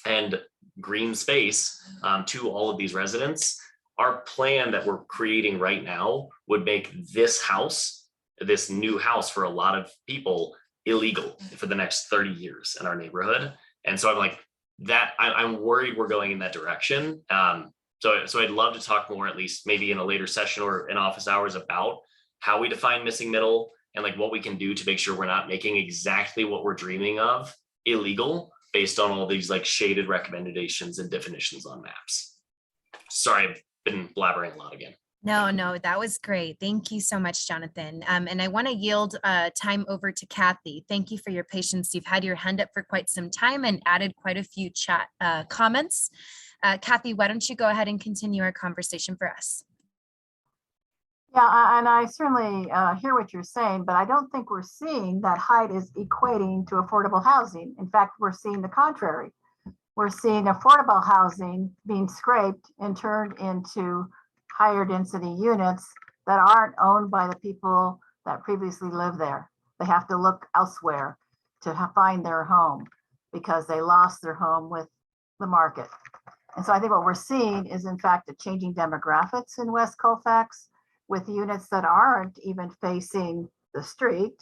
and green space to all of these residents? Our plan that we're creating right now would make this house, this new house for a lot of people, illegal for the next 30 years in our neighborhood. And so I'm like, that I'm worried we're going in that direction. So I'd love to talk more, at least maybe in a later session or in office hours, about how we define missing middle and like what we can do to make sure we're not making exactly what we're dreaming of illegal based on all these like shaded recommendations and definitions on maps. Sorry, I've been blabbering a lot again. No, that was great. Thank you so much, Jonathan. And I want to yield time over to Kathy. Thank you for your patience. You've had your hand up for quite some time and added quite a few chat comments. Kathy, why don't you go ahead and continue our conversation for us? Yeah, and I certainly hear what you're saying, but I don't think we're seeing that height is equating to affordable housing. In fact, we're seeing the contrary. We're seeing affordable housing being scraped and turned into higher density units that aren't owned by the people that previously lived there. They have to look elsewhere to find their home because they lost their home with the market. And so I think what we're seeing is in fact a changing demographics in West Colfax, with units that aren't even facing the street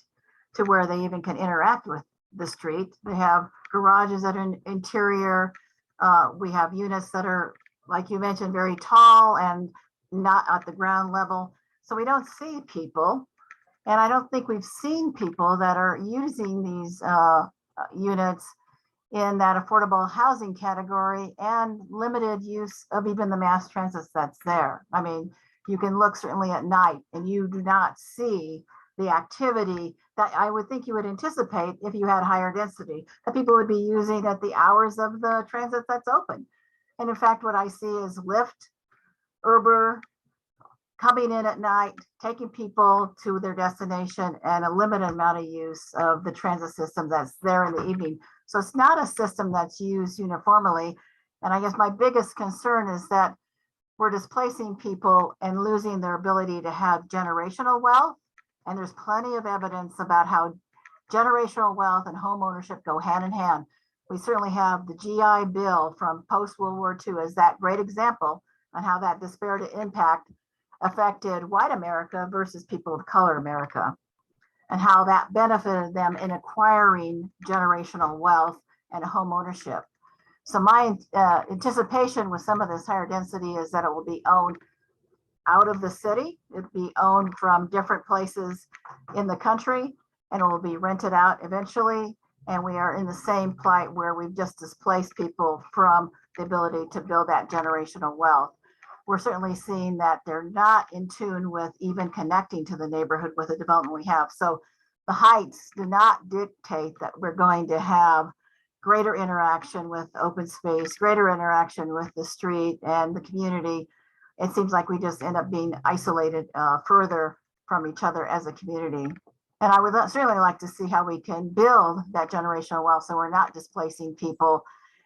to where they even can interact with the street. They have garages that are interior. We have units that are, like you mentioned, very tall and not at the ground level. So we don't see people. And I don't think we've seen people that are using these units in that affordable housing category and limited use of even the mass transit that's there. I mean, you can look certainly at night and you do not see the activity that I would think you would anticipate if you had higher density, that people would be using at the hours of the transit that's open. And in fact, what I see is Lyft, Uber, coming in at night, taking people to their destination, and a limited amount of use of the transit system that's there in the evening. So it's not a system that's used uniformly. And I guess my biggest concern is that we're displacing people and losing their ability to have generational wealth. And there's plenty of evidence about how generational wealth and home ownership go hand in hand. We certainly have the GI Bill from post-World War II as that great example on how that disparate impact affected white America versus people of color America, and how that benefited them in acquiring generational wealth and home ownership. So my anticipation with some of this higher density is that it will be owned out of the city. It'll be owned from different places in the country, and it will be rented out eventually. And we are in the same plight where we've just displaced people from the ability to build that generational wealth. We're certainly seeing that they're not in tune with even connecting to the neighborhood with the development we have. So the heights do not dictate that we're going to have greater interaction with open space, greater interaction with the street and the community. It seems like we just end up being isolated further from each other as a community. And I would certainly like to see how we can build that generational wealth so we're not displacing people,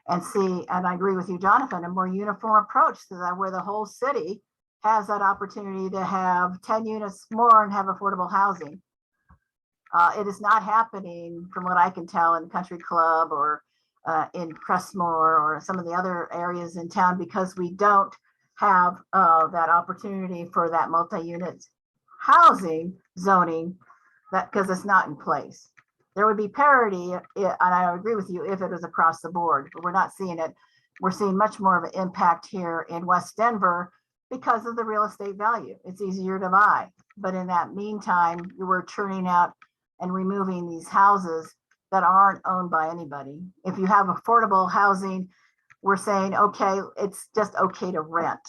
and see, and I agree with you, Jonathan, a more uniform approach to that, where the whole city has that opportunity to have 10 units more and have affordable housing. It is not happening from what I can tell in Country Club or in Crestmore or some of the other areas in town, because we don't have that opportunity for that multi-unit housing zoning, that because it's not in place. There would be parity, and I agree with you, if it was across the board, but we're not seeing it. We're seeing much more of an impact here in West Denver because of the real estate value. It's easier to buy. But in that meantime, you were churning out and removing these houses that aren't owned by anybody. If you have affordable housing, we're saying, okay, it's just okay to rent.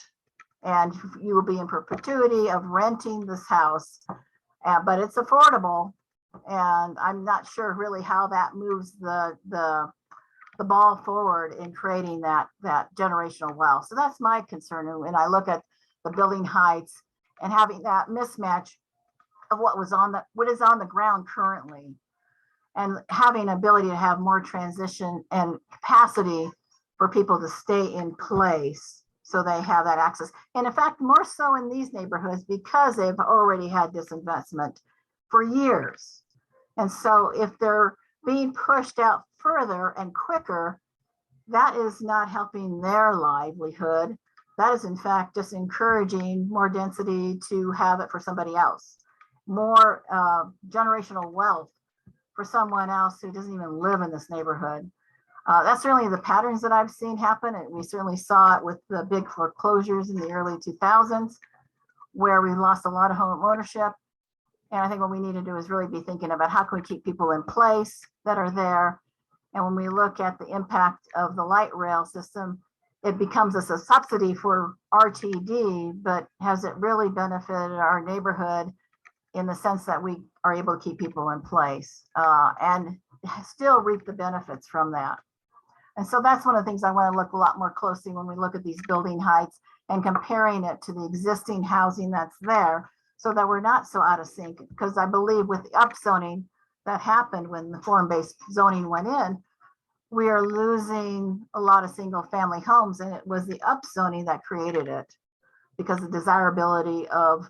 And you will be in perpetuity of renting this house, but it's affordable. And I'm not sure really how that moves the ball forward in creating that generational wealth. So that's my concern. And I look at the building heights and having that mismatch of what is on the ground currently, and having ability to have more transition and capacity for people to stay in place so they have that access. And in fact, more so in these neighborhoods because they've already had disinvestment for years. And so if they're being pushed out further and quicker, that is not helping their livelihood. That is in fact just encouraging more density to have it for somebody else, more generational wealth for someone else who doesn't even live in this neighborhood. That's certainly the patterns that I've seen happen. And we certainly saw it with the big foreclosures in the early 2000s, where we lost a lot of home ownership. And I think what we need to do is really be thinking about how can we keep people in place that are there. And when we look at the impact of the light rail system, it becomes a subsidy for RTD, but has it really benefited our neighborhood in the sense that we are able to keep people in place and still reap the benefits from that? And so that's one of the things I want to look a lot more closely when we look at these building heights and comparing it to the existing housing that's there, so that we're not so out of sync. Because I believe with the upzoning that happened when the form-based zoning went in, we are losing a lot of single family homes, and it was the upzoning that created it, because the desirability of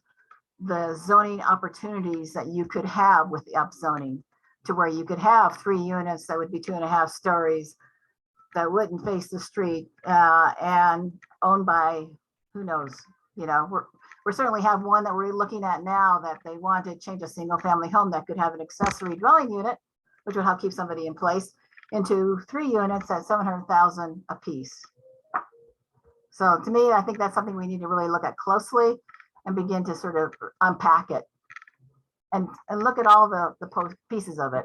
the zoning opportunities that you could have with the upzoning, to where you could have 3 units that would be 2.5 stories that wouldn't face the street and owned by who knows, we certainly have one that we're looking at now that they want to change a single family home that could have an accessory dwelling unit, which would help keep somebody in place, into 3 units at $700,000 a piece. So to me, I think that's something we need to really look at closely and begin to sort of unpack it and look at all the pieces of it.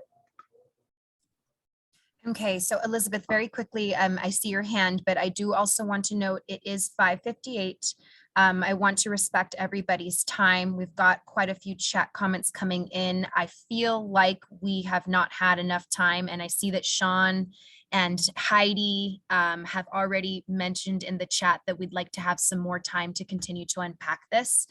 Okay, so Elizabeth, very quickly, I see your hand, but I do also want to note it is 5:58. I want to respect everybody's time. We've got quite a few chat comments coming in. I feel like we have not had enough time, and I see that Sean and Heidi have already mentioned in the chat that we'd like to have some more time to continue to unpack this.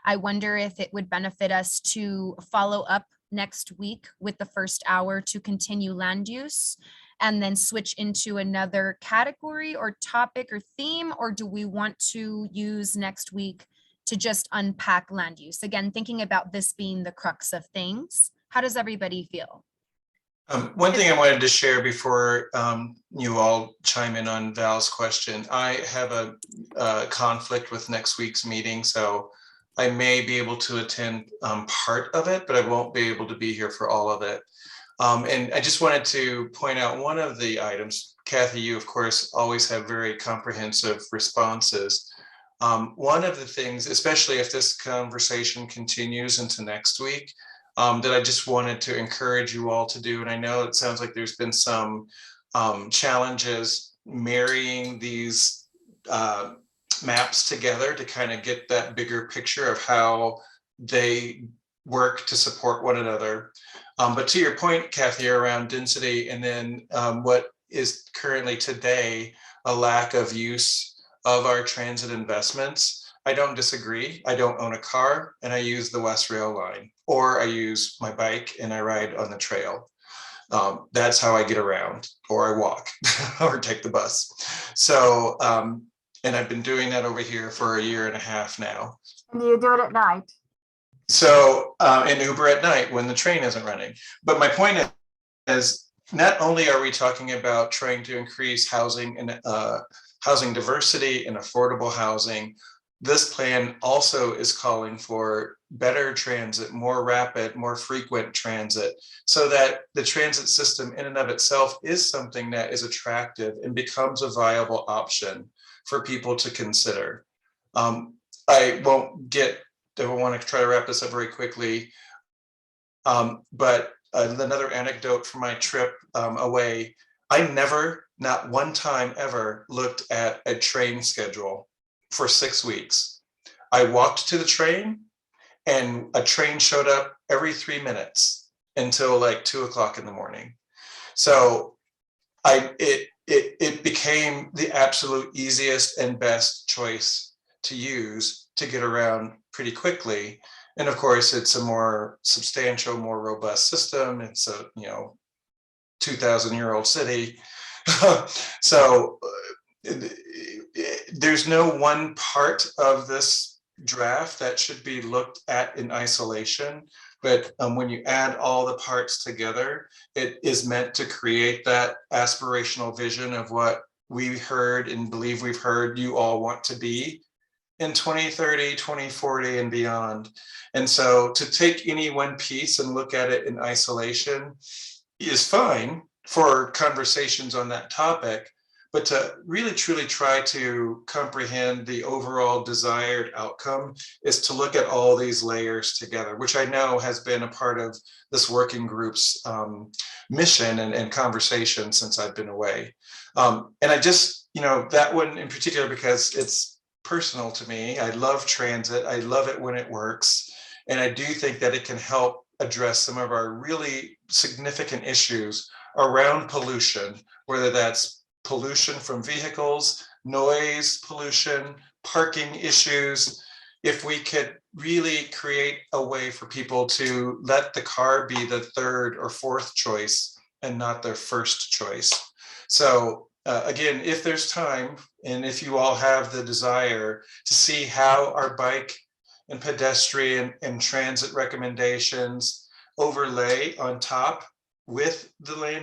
I wonder if it would benefit us to follow up next week with the first hour to continue land use, and then switch into another category or topic or theme, or do we want to use next week to just unpack land use? Again, thinking about this being the crux of things. How does everybody feel? One thing I wanted to share before you all chime in on Val's question, I have a conflict with next week's meeting, so I may be able to attend part of it, but I won't be able to be here for all of it. And I just wanted to point out one of the items. Kathy, you of course always have very comprehensive responses. One of the things, especially if this conversation continues into next week, that I just wanted to encourage you all to do, and I know it sounds like there's been some challenges marrying these maps together to kind of get that bigger picture of how they work to support one another. But to your point, Kathy, around density, and then what is currently today a lack of use of our transit investments, I don't disagree. I don't own a car, and I use the West Rail line, or I use my bike and I ride on the trail. That's how I get around, or I walk or take the bus. So, and I've been doing that over here for 1.5 years now. And you do it at night. So, and Uber at night when the train isn't running. But my point is, not only are we talking about trying to increase housing and housing diversity and affordable housing, this plan also is calling for better transit, more rapid, more frequent transit, so that the transit system in and of itself is something that is attractive and becomes a viable option for people to consider. I want to try to wrap this up very quickly. But another anecdote from my trip away, I never, not one time ever, looked at a train schedule for 6 weeks. I walked to the train and a train showed up every 3 minutes until like 2 o'clock in the morning. So it became the absolute easiest and best choice to use to get around pretty quickly. And of course, it's a more substantial, more robust system. It's a 2,000-year-old city. So there's no one part of this draft that should be looked at in isolation. But when you add all the parts together, it is meant to create that aspirational vision of what we heard and believe we've heard you all want to be in 2030, 2040 and beyond. And so to take any one piece and look at it in isolation is fine for conversations on that topic, but to really truly try to comprehend the overall desired outcome is to look at all these layers together, which I know has been a part of this working group's mission and conversation since I've been away. And I just, that one in particular, because it's personal to me. I love transit. I love it when it works. And I do think that it can help address some of our really significant issues around pollution, whether that's pollution from vehicles, noise pollution, parking issues. If we could really create a way for people to let the car be the third or fourth choice and not their first choice. So again, if there's time, and if you all have the desire to see how our bike and pedestrian and transit recommendations overlay on top with the land use